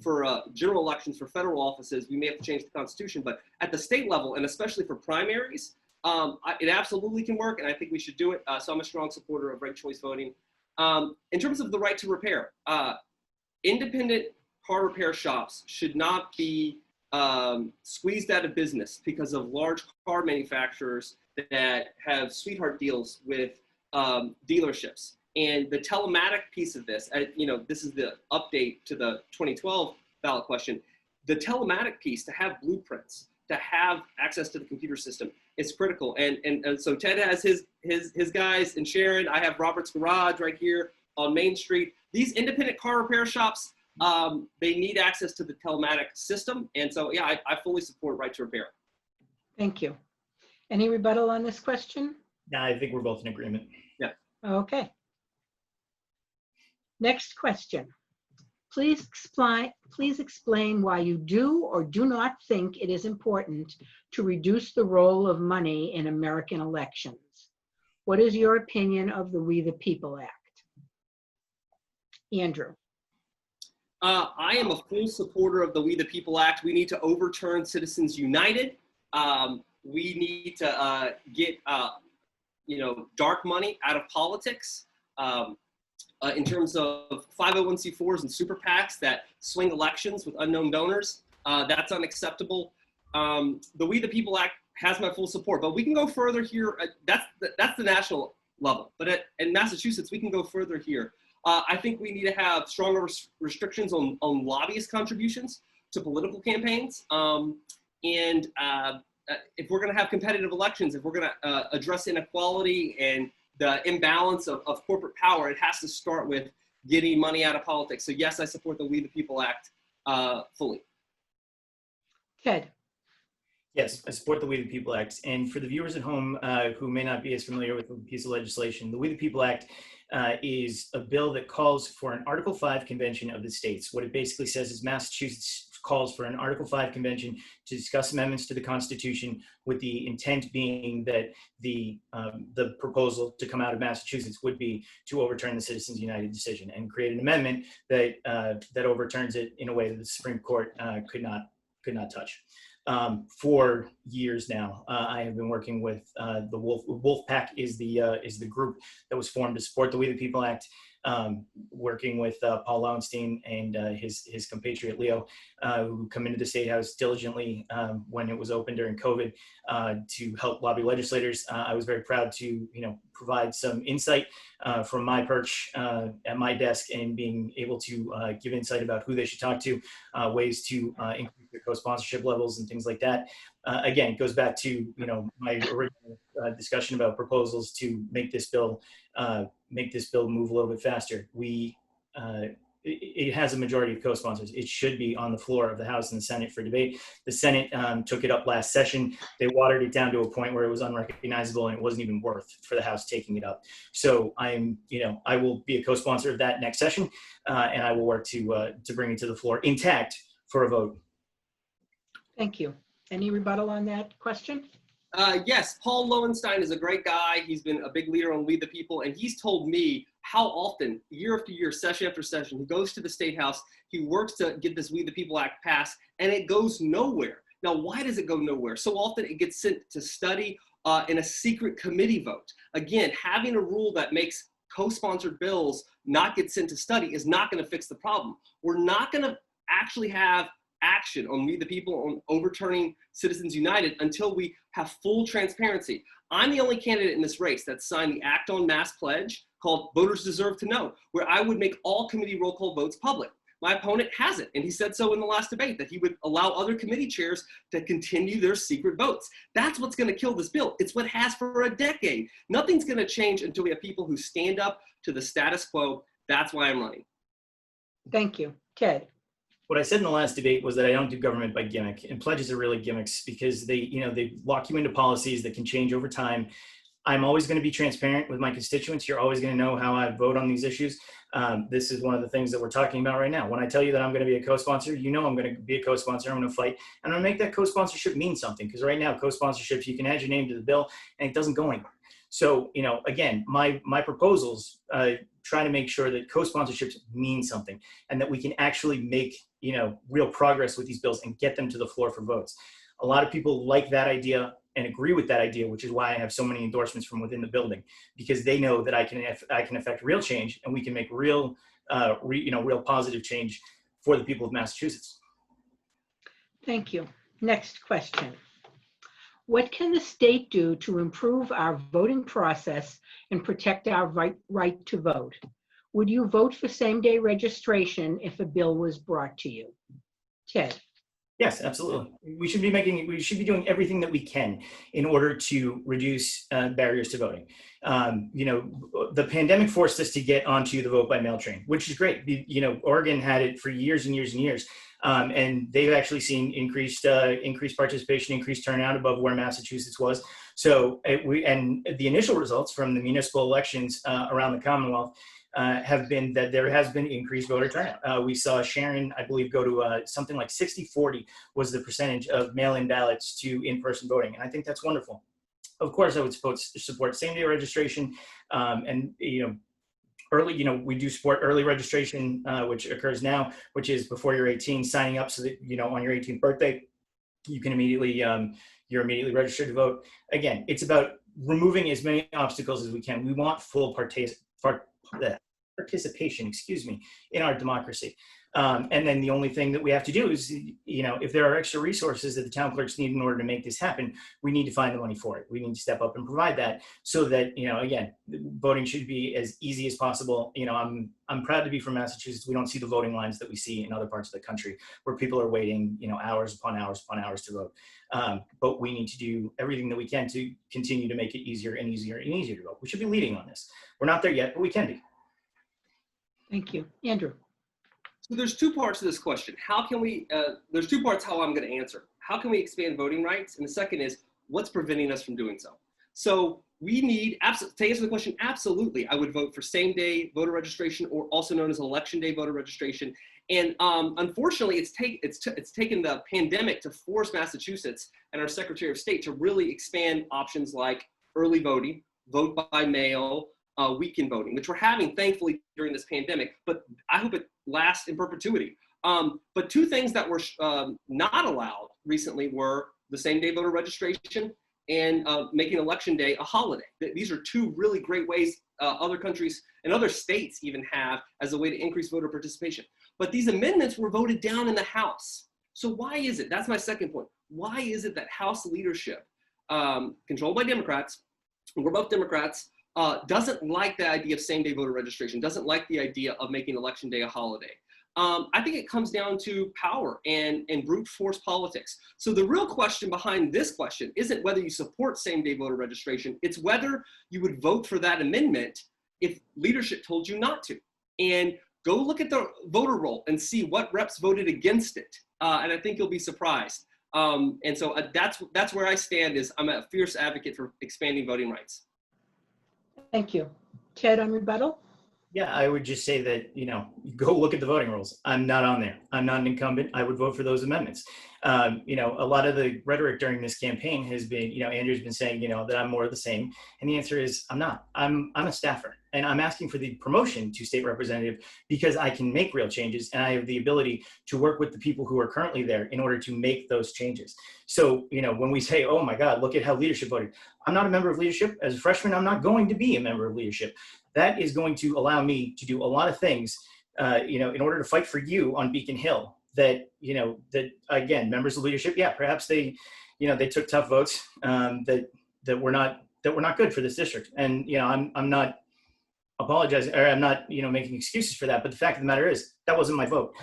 C: for general elections for federal offices. We may have to change the Constitution, but at the state level, and especially for primaries, it absolutely can work, and I think we should do it. So I'm a strong supporter of ranked choice voting. In terms of the right to repair, independent car repair shops should not be squeezed out of business because of large car manufacturers that have sweetheart deals with dealerships. And the telematic piece of this, this is the update to the 2012 ballot question. The telematic piece, to have blueprints, to have access to the computer system, is critical. And so Ted has his guys in Sharon. I have Robert's Garage right here on Main Street. These independent car repair shops, they need access to the telematic system. And so, yeah, I fully support right to repair.
A: Thank you. Any rebuttal on this question?
B: Yeah, I think we're both in agreement.
C: Yeah.
A: Okay. Next question. Please explain why you do or do not think it is important to reduce the role of money in American elections. What is your opinion of the We the People Act? Andrew.
C: I am a full supporter of the We the People Act. We need to overturn Citizens United. We need to get dark money out of politics. In terms of 501c4s and super PACs that swing elections with unknown donors, that's unacceptable. The We the People Act has my full support, but we can go further here. That's the national level, but in Massachusetts, we can go further here. I think we need to have stronger restrictions on lobbyist contributions to political campaigns. If we're going to have competitive elections, if we're going to address inequality and the imbalance of corporate power, it has to start with getting money out of politics. So yes, I support the We the People Act fully.
A: Ted.
B: Yes, I support the We the People Act. And for the viewers at home who may not be as familiar with the piece of legislation, the We the People Act is a bill that calls for an Article 5 convention of the states. What it basically says is Massachusetts calls for an Article 5 convention to discuss amendments to the Constitution, with the intent being that the proposal to come out of Massachusetts would be to overturn the Citizens United decision and create an amendment that that overturns it in a way that the Supreme Court could not touch. For years now, I have been working with the Wolfpack is the group that was formed to support the We the People Act, working with Paul Lowenstein and his compatriot Leo, who come into the State House diligently when it was open during COVID to help lobby legislators. I was very proud to provide some insight from my perch at my desk, and being able to give insight about who they should talk to, ways to increase their co-sponsorship levels and things like that. Again, it goes back to my original discussion about proposals to make this bill move a little bit faster. It has a majority of co-sponsors. It should be on the floor of the House and the Senate for debate. The Senate took it up last session. They watered it down to a point where it was unrecognizable, and it wasn't even worth for the House taking it up. So I will be a co-sponsor of that next session, and I will work to bring it to the floor intact for a vote.
A: Thank you. Any rebuttal on that question?
C: Yes, Paul Lowenstein is a great guy. He's been a big leader on We the People, and he's told me how often, year after year, session after session, he goes to the State House, he works to get this We the People Act passed, and it goes nowhere. Now, why does it go nowhere? So often it gets sent to study in a secret committee vote. Again, having a rule that makes co-sponsored bills not get sent to study is not going to fix the problem. We're not going to actually have action on We the People on overturning Citizens United until we have full transparency. I'm the only candidate in this race that signed the Act on Mass Pledge called Voters Deserve to Know, where I would make all committee roll call votes public. My opponent hasn't, and he said so in the last debate, that he would allow other committee chairs to continue their secret votes. That's what's going to kill this bill. It's what has for a decade. Nothing's going to change until we have people who stand up to the status quo. That's why I'm running.
A: Thank you. Ted?
B: What I said in the last debate was that I don't do government by gimmick, and pledges are really gimmicks because they lock you into policies that can change over time. I'm always going to be transparent with my constituents. You're always going to know how I vote on these issues. This is one of the things that we're talking about right now. When I tell you that I'm going to be a co-sponsor, you know I'm going to be a co-sponsor. I'm going to fight, and I'm going to make that co-sponsorship mean something, because right now co-sponsorships, you can add your name to the bill and it doesn't go anywhere. So, again, my proposals try to make sure that co-sponsorships mean something, and that we can actually make, real progress with these bills and get them to the floor for votes. A lot of people like that idea and agree with that idea, which is why I have so many endorsements from within the building, because they know that I can affect real change, and we can make real positive change for the people of Massachusetts.
A: Thank you. Next question. What can the state do to improve our voting process and protect our right to vote? Would you vote for same-day registration if a bill was brought to you? Ted?
B: Yes, absolutely. We should be doing everything that we can in order to reduce barriers to voting. The pandemic forced us to get onto the vote by mail train, which is great. Oregon had it for years and years and years. And they've actually seen increased participation, increased turnout above where Massachusetts was. So and the initial results from the municipal elections around the Commonwealth have been that there has been increased voter turnout. We saw Sharon, I believe, go to something like 60-40 was the percentage of mail-in ballots to in-person voting. And I think that's wonderful. Of course, I would support same-day registration and, early, we do support early registration, which occurs now, which is before you're 18, signing up so that, on your 18th birthday, you can you're immediately registered to vote. Again, it's about removing as many obstacles as we can. We want full participation, in our democracy. And then the only thing that we have to do is, if there are extra resources that the town clerks need in order to make this happen, we need to find the money for it. We need to step up and provide that so that, again, voting should be as easy as possible. I'm proud to be from Massachusetts. We don't see the voting lines that we see in other parts of the country where people are waiting, hours upon hours upon hours to vote. But we need to do everything that we can to continue to make it easier and easier and easier to vote. We should be leading on this. We're not there yet, but we can be.
A: Thank you. Andrew?
C: So there's two parts to this question. How can we, there's two parts how I'm going to answer. How can we expand voting rights? And the second is, what's preventing us from doing so? So we need, to answer the question, absolutely, I would vote for same-day voter registration, or also known as election day voter registration. And unfortunately, it's taken the pandemic to force Massachusetts and our Secretary of State to really expand options like early voting, vote by mail, weekend voting, which we're having, thankfully, during this pandemic, but I hope it lasts in perpetuity. But two things that were not allowed recently were the same-day voter registration and making Election Day a holiday. These are two really great ways other countries and other states even have as a way to increase voter participation. But these amendments were voted down in the House. So why is it? That's my second point. Why is it that House leadership, controlled by Democrats, we're both Democrats, doesn't like the idea of same-day voter registration, doesn't like the idea of making Election Day a holiday? I think it comes down to power and brute force politics. So the real question behind this question isn't whether you support same-day voter registration, it's whether you would vote for that amendment if leadership told you not to. And go look at the voter roll and see what reps voted against it. And I think you'll be surprised. And so that's where I stand, is I'm a fierce advocate for expanding voting rights.
A: Thank you. Ted, on rebuttal?
B: Yeah, I would just say that, go look at the voting rolls. I'm not on there. I'm not an incumbent. I would vote for those amendments. A lot of the rhetoric during this campaign has been, Andrew's been saying, that I'm more of the same. And the answer is I'm not. I'm a staffer. And I'm asking for the promotion to state representative because I can make real changes and I have the ability to work with the people who are currently there in order to make those changes. So, when we say, oh my God, look at how leadership voted. I'm not a member of leadership. As a freshman, I'm not going to be a member of leadership. That is going to allow me to do a lot of things, in order to fight for you on Beacon Hill that, that again, members of leadership, yeah, perhaps they took tough votes that were not good for this district. And, I'm not apologizing, or I'm not, making excuses for that. But the fact of the matter is that wasn't my vote.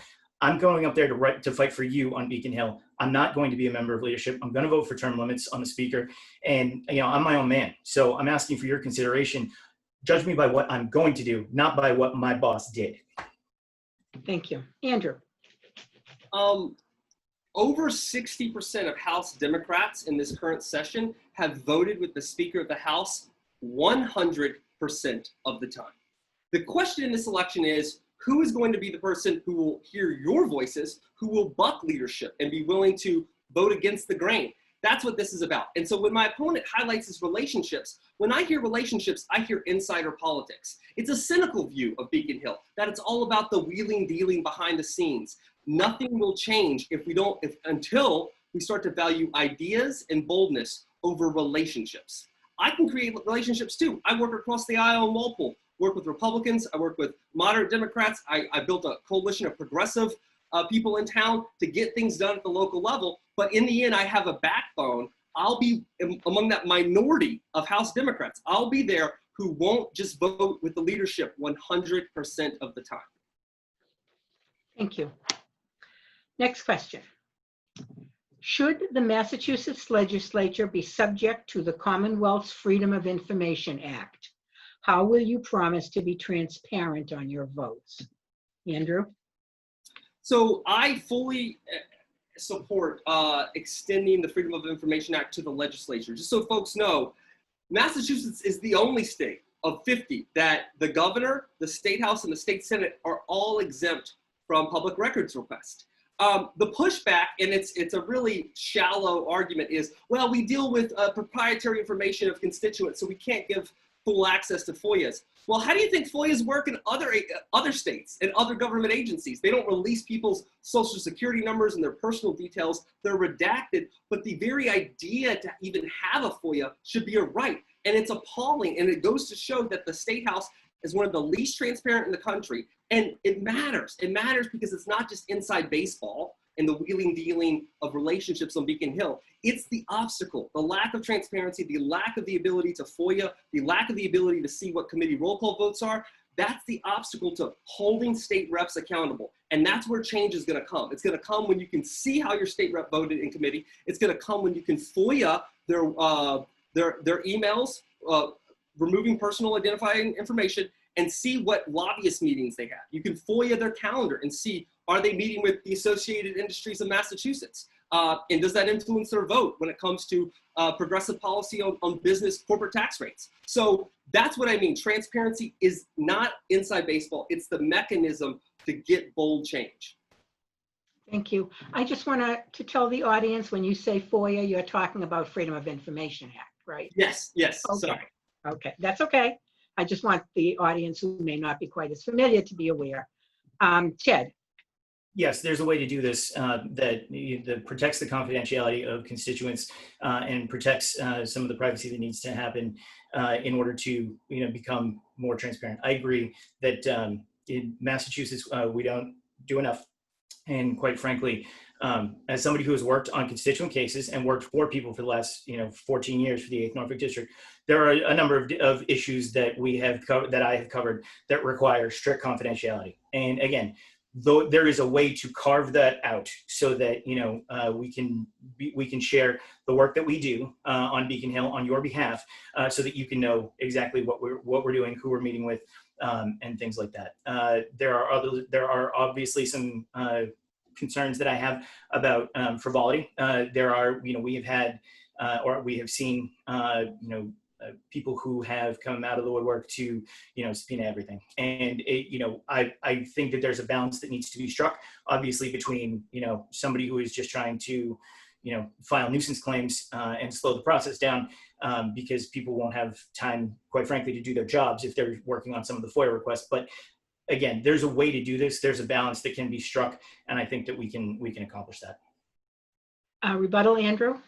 B: I'm going up there to fight for you on Beacon Hill. I'm not going to be a member of leadership. I'm going to vote for term limits on the speaker. And, I'm my own man. So I'm asking for your consideration. Judge me by what I'm going to do, not by what my boss did.
A: Thank you. Andrew.
C: Over 60% of House Democrats in this current session have voted with the Speaker of the House 100% of the time. The question in this election is, who is going to be the person who will hear your voices, who will buck leadership and be willing to vote against the grain? That's what this is about. And so when my opponent highlights his relationships, when I hear relationships, I hear insider politics. It's a cynical view of Beacon Hill, that it's all about the wheeling, dealing behind the scenes. Nothing will change until we start to value ideas and boldness over relationships. I can create relationships too. I work across the aisle in Walpole, work with Republicans, I work with moderate Democrats. I built a coalition of progressive people in town to get things done at the local level. But in the end, I have a backbone. I'll be among that minority of House Democrats. I'll be there who won't just vote with the leadership 100% of the time.
A: Thank you. Next question. Should the Massachusetts Legislature be subject to the Commonwealth's Freedom of Information Act? How will you promise to be transparent on your votes? Andrew?
C: So I fully support extending the Freedom of Information Act to the legislature. Just so folks know, Massachusetts is the only state of 50 that the governor, the state house, and the state senate are all exempt from public records request. The pushback, and it's a really shallow argument, is, well, we deal with proprietary information of constituents, so we can't give full access to FOIAs. Well, how do you think FOIAs work in other states and other government agencies? They don't release people's social security numbers and their personal details. They're redacted, but the very idea to even have a FOIA should be a right. And it's appalling, and it goes to show that the State House is one of the least transparent in the country. And it matters. It matters because it's not just inside baseball and the wheeling dealing of relationships on Beacon Hill. It's the obstacle, the lack of transparency, the lack of the ability to FOIA, the lack of the ability to see what committee roll call votes are. That's the obstacle to holding state reps accountable. And that's where change is gonna come. It's gonna come when you can see how your state rep voted in committee. It's gonna come when you can FOIA their emails, removing personal identifying information, and see what lobbyist meetings they have. You can FOIA their calendar and see, are they meeting with the Associated Industries of Massachusetts? And does that influence their vote when it comes to progressive policy on business corporate tax rates? So that's what I mean. Transparency is not inside baseball. It's the mechanism to get bold change.
A: Thank you. I just want to tell the audience, when you say FOIA, you're talking about Freedom of Information Act, right?
C: Yes, yes.
A: Okay.
C: Sorry.
A: Okay, that's okay. I just want the audience who may not be quite as familiar to be aware. Ted.
B: Yes, there's a way to do this that protects the confidentiality of constituents and protects some of the privacy that needs to happen in order to become more transparent. I agree that in Massachusetts we don't do enough, and quite frankly, as somebody who has worked on constituent cases and worked for people for the last 14 years for the 8th Norfolk District, there are a number of issues that we have that I have covered that require strict confidentiality. And again, though there is a way to carve that out so that we can share the work that we do on Beacon Hill on your behalf, so that you can know exactly what we're doing, who we're meeting with, and things like that. There are obviously some concerns that I have about frivolity. We have had or we have seen people who have come out of the woodwork to subpoena everything, and I think that there's a balance that needs to be struck, obviously, between somebody who is just trying to file nuisance claims and slow the process down because people won't have time, quite frankly, to do their jobs if they're working on some of the FOIA requests. But again, there's a way to do this. There's a balance that can be struck, and I think that we can accomplish that.
A: Rebuttal, Andrew?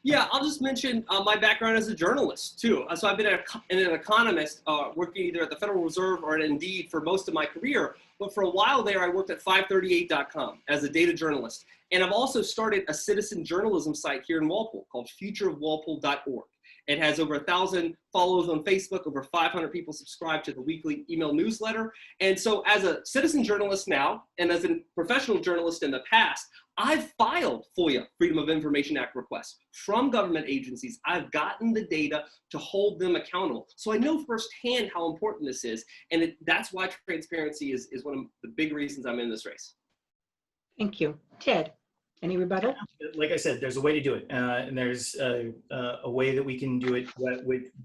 C: Yeah, I'll just mention my background as a journalist too. So I've been an economist working either at the Federal Reserve or at Indeed for most of my career. But for a while there, I worked at 538.com as a data journalist. And I've also started a citizen journalism site here in Walpole called futureofwalpole.org. It has over 1,000 followers on Facebook, over 500 people subscribe to the weekly email newsletter. And so as a citizen journalist now, and as a professional journalist in the past, I've filed FOIA, Freedom of Information Act requests from government agencies. I've gotten the data to hold them accountable. So I know firsthand how important this is. And that's why transparency is one of the big reasons I'm in this race.
A: Thank you. Ted, any rebuttal?
B: Like I said, there's a way to do it. And there's a way that we can do it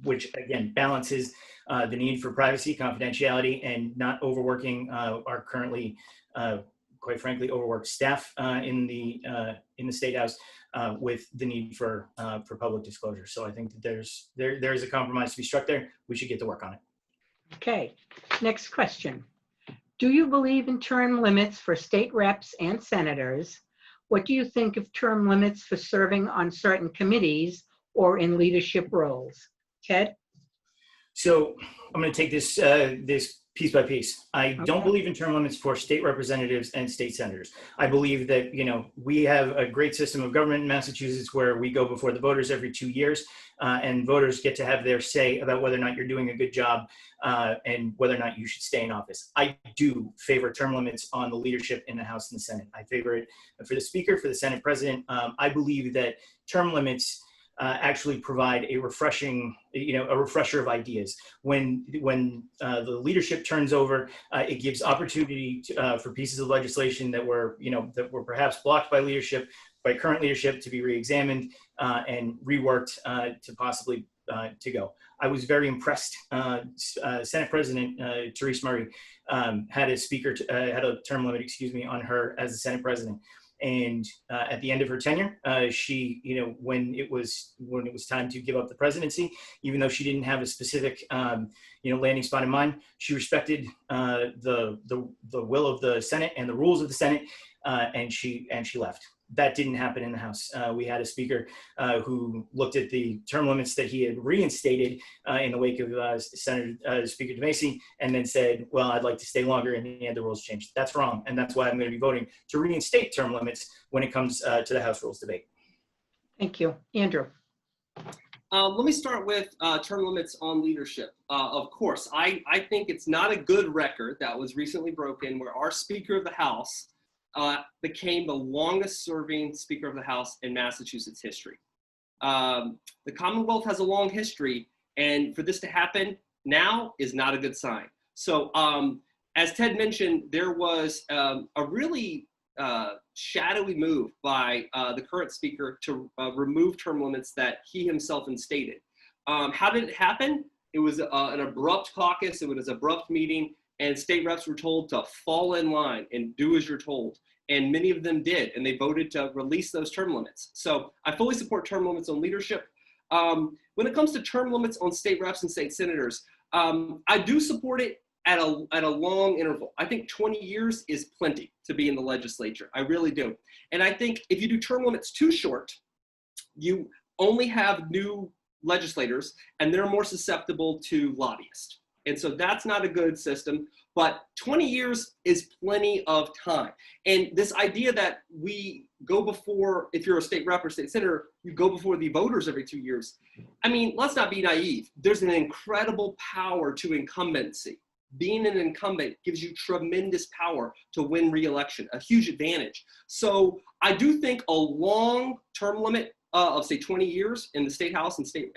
B: which again, balances the need for privacy, confidentiality, and not overworking our currently quite frankly, overworked staff in the State House with the need for public disclosure. So I think that there is a compromise to be struck there. We should get to work on it.
A: Okay, next question. Do you believe in term limits for state reps and senators? What do you think of term limits for serving on certain committees or in leadership roles? Ted?
B: So I'm going to take this piece by piece. I don't believe in term limits for state representatives and state senators. I believe that, we have a great system of government in Massachusetts where we go before the voters every 2 years and voters get to have their say about whether or not you're doing a good job and whether or not you should stay in office. I do favor term limits on the leadership in the House and the Senate. I favor it for the Speaker, for the Senate President. I believe that term limits actually provide a refresher of ideas. When the leadership turns over, it gives opportunity for pieces of legislation that were perhaps blocked by current leadership to be re-examined and reworked to possibly to go. I was very impressed. Senate President Therese Murray had a term limit, on her as the Senate President. And at the end of her tenure, she, when it was time to give up the presidency, even though she didn't have a specific, landing spot in mind, she respected the will of the Senate and the rules of the Senate, and she left. That didn't happen in the House. We had a speaker who looked at the term limits that he had reinstated in the wake of Speaker DeMacy and then said, well, I'd like to stay longer, and the rules changed. That's wrong, and that's why I'm going to be voting to reinstate term limits when it comes to the House Rules debate.
A: Thank you. Andrew.
C: Let me start with term limits on leadership. Of course, I think it's not a good record that was recently broken where our Speaker of the House became the longest serving Speaker of the House in Massachusetts history. The Commonwealth has a long history, and for this to happen now is not a good sign. So as Ted mentioned, there was a really shadowy move by the current Speaker to remove term limits that he himself instated. How did it happen? It was an abrupt caucus, it was an abrupt meeting, and state reps were told to fall in line and do as you're told. And many of them did, and they voted to release those term limits. So I fully support term limits on leadership. When it comes to term limits on state reps and state senators, I do support it at a long interval. I think 20 years is plenty to be in the legislature. I really do. And I think if you do term limits too short, you only have new legislators, and they're more susceptible to lobbyists. And so that's not a good system, but 20 years is plenty of time. And this idea that we go before, if you're a state rep or state senator, you go before the voters every 2 years. I mean, let's not be naive. There's an incredible power to incumbency. Being an incumbent gives you tremendous power to win re-election, a huge advantage. So I do think a long term limit of say 20 years in the state house and state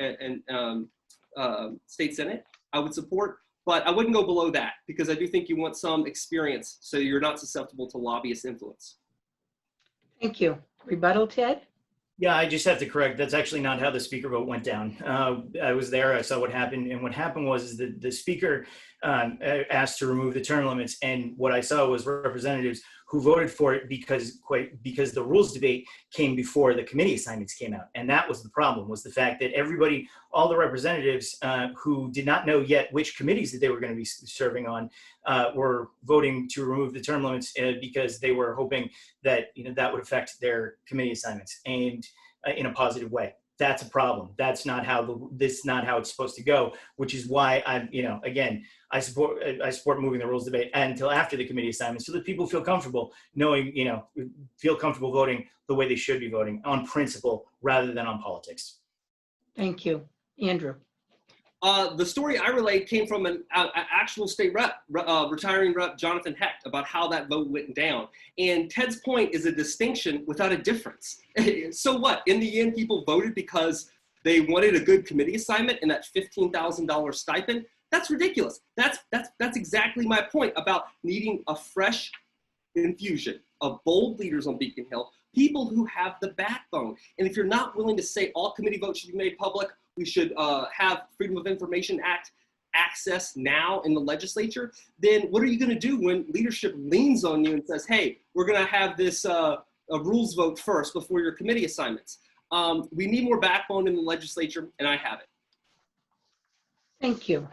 C: senate, I would support, but I wouldn't go below that because I do think you want some experience so you're not susceptible to lobbyist influence.
A: Thank you. Rebuttal, Ted?
B: Yeah, I just have to correct. That's actually not how the speaker vote went down. I was there. I saw what happened. And what happened was that the speaker asked to remove the term limits. And what I saw was representatives who voted for it because the rules debate came before the committee assignments came out. And that was the problem, was the fact that everybody, all the representatives who did not know yet which committees that they were going to be serving on were voting to remove the term limits because they were hoping that that would affect their committee assignments and in a positive way. That's a problem. That's not how it's supposed to go, which is why I support moving the rules debate until after the committee assignments so that people feel comfortable feel comfortable voting the way they should be voting on principle rather than on politics.
A: Thank you. Andrew.
C: The story I relayed came from an actual state rep, retiring rep Jonathan Hecht, about how that vote went down. And Ted's point is a distinction without a difference. So what? In the end, people voted because they wanted a good committee assignment and that $15,000 stipend. That's ridiculous. That's exactly my point about needing a fresh infusion of bold leaders on Beacon Hill, people who have the backbone. And if you're not willing to say all committee votes should be made public, we should have Freedom of Information Act access now in the legislature, then what are you going to do when leadership leans on you and says, hey, we're going to have this a rules vote first before your committee assignments? We need more backbone in the legislature, and I have it.
A: Thank you.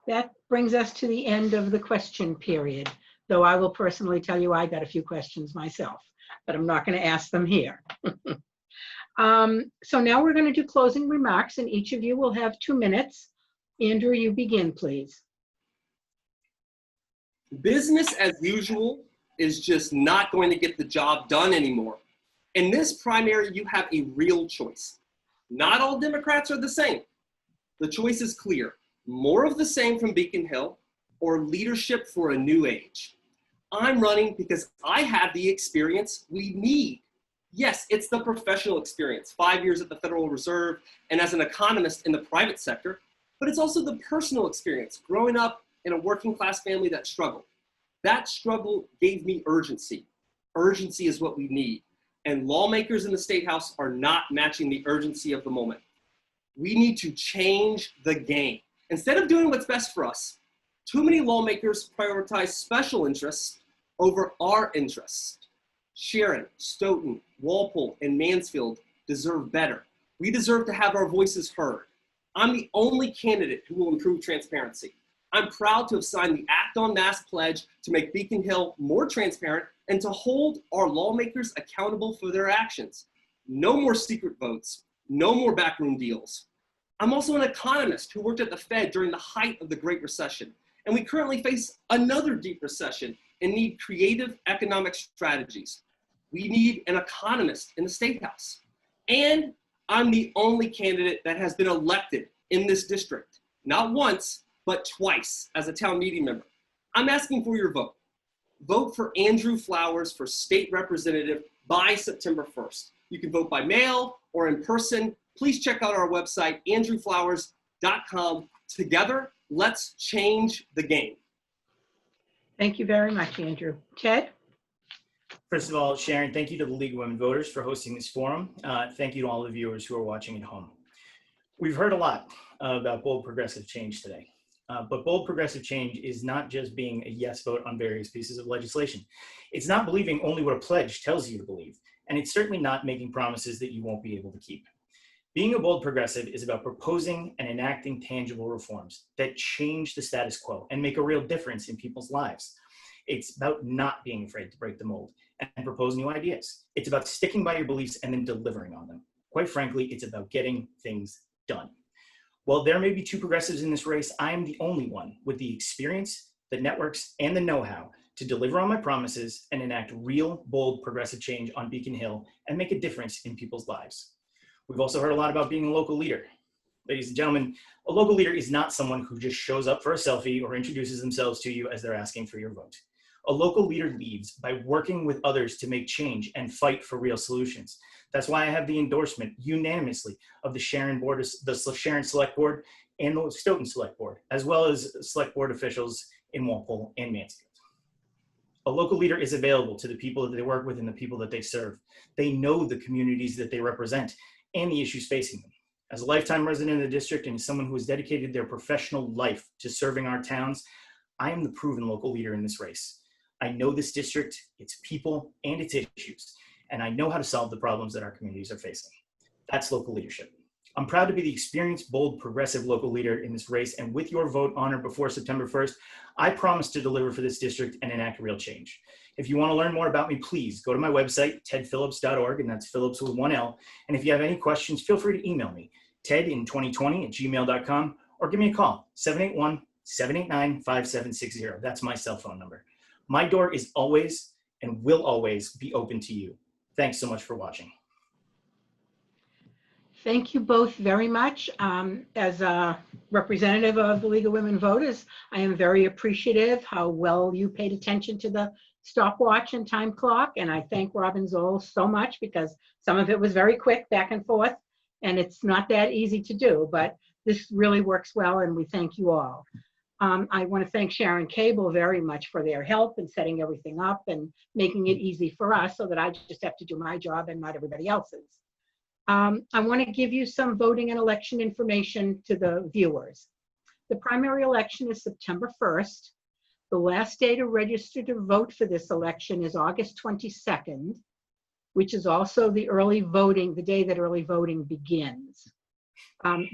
A: That brings us to the end of the question period, though I will personally tell you I got a few questions myself, but I'm not going to ask them here. So now we're going to do closing remarks, and each of you will have 2 minutes. Andrew, you begin, please.
C: Business as usual is just not going to get the job done anymore. In this primary, you have a real choice. Not all Democrats are the same. The choice is clear. More of the same from Beacon Hill or leadership for a new age. I'm running because I have the experience we need. Yes, it's the professional experience, 5 years at the Federal Reserve and as an economist in the private sector, but it's also the personal experience, growing up in a working class family that struggled. That struggle gave me urgency. Urgency is what we need. And lawmakers in the State House are not matching the urgency of the moment. We need to change the game. Instead of doing what's best for us, too many lawmakers prioritize special interests over our interests. Sharon, Stoughton, Walpole, and Mansfield deserve better. We deserve to have our voices heard. I'm the only candidate who will improve transparency. I'm proud to have signed the Act on Mass pledge to make Beacon Hill more transparent and to hold our lawmakers accountable for their actions. No more secret votes, no more backroom deals. I'm also an economist who worked at the Fed during the height of the Great Recession, and we currently face another deep recession and need creative economic strategies. We need an economist in the State House. And I'm the only candidate that has been elected in this district, not once, but twice as a town meeting member. I'm asking for your vote. Vote for Andrew Flowers for state representative by September 1st. You can vote by mail or in person. Please check out our website, andrewflowers.com. Together, let's change the game.
A: Thank you very much, Andrew. Ted?
B: First of all, Sharon, thank you to the League of Women Voters for hosting this forum. Thank you to all the viewers who are watching at home. We've heard a lot about bold progressive change today, but bold progressive change is not just being a yes vote on various pieces of legislation. It's not believing only what a pledge tells you to believe, and it's certainly not making promises that you won't be able to keep. Being a bold progressive is about proposing and enacting tangible reforms that change the status quo and make a real difference in people's lives. It's about not being afraid to break the mold and propose new ideas. It's about sticking by your beliefs and then delivering on them. Quite frankly, it's about getting things done. While there may be 2 progressives in this race, I am the only one with the experience, the networks, and the know-how to deliver on my promises and enact real, bold, progressive change on Beacon Hill and make a difference in people's lives. We've also heard a lot about being a local leader. Ladies and gentlemen, a local leader is not someone who just shows up for a selfie or introduces themselves to you as they're asking for your vote. A local leader leads by working with others to make change and fight for real solutions. That's why I have the endorsement unanimously of the Sharon Select Board and the Stoughton Select Board, as well as Select Board officials in Walpole and Mansfield. A local leader is available to the people that they work with and the people that they serve. They know the communities that they represent and the issues facing them. As a lifetime resident of the district and as someone who has dedicated their professional life to serving our towns, I am the proven local leader in this race. I know this district, its people, and its issues, and I know how to solve the problems that our communities are facing. That's local leadership. I'm proud to be the experienced, bold, progressive local leader in this race, and with your vote on or before September 1st, I promise to deliver for this district and enact real change. If you want to learn more about me, please go to my website, tedphillips.org, and that's Phillips with one L. And if you have any questions, feel free to email me, tedin2020@gmail.com, or give me a call, 781-789-5760. That's my cell phone number. My door is always and will always be open to you. Thanks so much for watching.
A: Thank you both very much. As a representative of the League of Women Voters, I am very appreciative how well you paid attention to the stopwatch and time clock. And I thank Robin Zoll so much because some of it was very quick back and forth, and it's not that easy to do, but this really works well, and we thank you all. I want to thank Sharon Cable very much for their help in setting everything up and making it easy for us so that I just have to do my job and not everybody else's. I want to give you some voting and election information to the viewers. The primary election is September 1st. The last day to register to vote for this election is August 22nd, which is also the early voting, the day that early voting begins.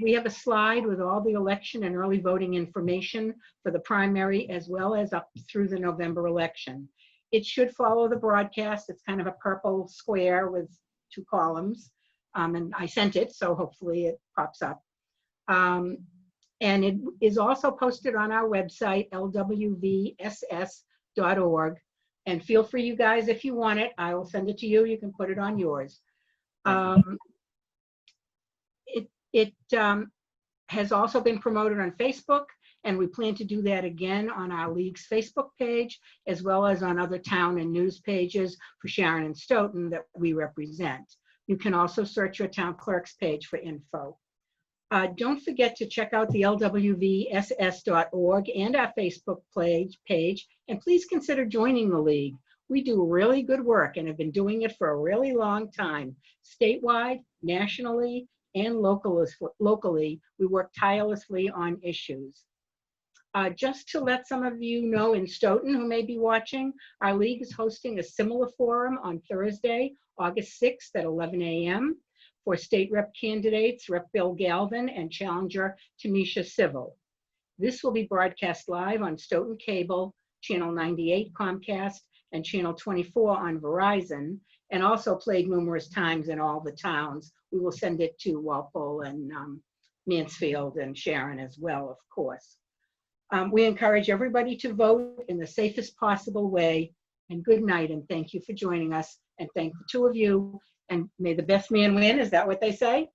A: We have a slide with all the election and early voting information for the primary as well as up through the November election. It should follow the broadcast. It's kind of a purple square with 2 columns. And I sent it, so hopefully it pops up. And it is also posted on our website, lwvss.org. And feel free, you guys, if you want it, I will send it to you. You can put it on yours. It has also been promoted on Facebook, and we plan to do that again on our League's Facebook page, as well as on other town and news pages for Sharon and Stoughton that we represent. You can also search your town clerk's page for info. Don't forget to check out the lwvss.org and our Facebook page, and please consider joining the League. We do really good work and have been doing it for a really long time. Statewide, nationally, and locally, we work tirelessly on issues. Just to let some of you know in Stoughton who may be watching, our League is hosting a similar forum on Thursday, August 6th at 11 a.m. for state rep candidates, Rep. Bill Galvin and challenger Tanisha Civil. This will be broadcast live on Stoughton Cable, Channel 98 Comcast, and Channel 24 on Verizon, and also played numerous times in all the towns. We will send it to Walpole and Mansfield and Sharon as well, of course. We encourage everybody to vote in the safest possible way. And good night, and thank you for joining us. And thank the 2 of you. And may the best man win. Is that what they say?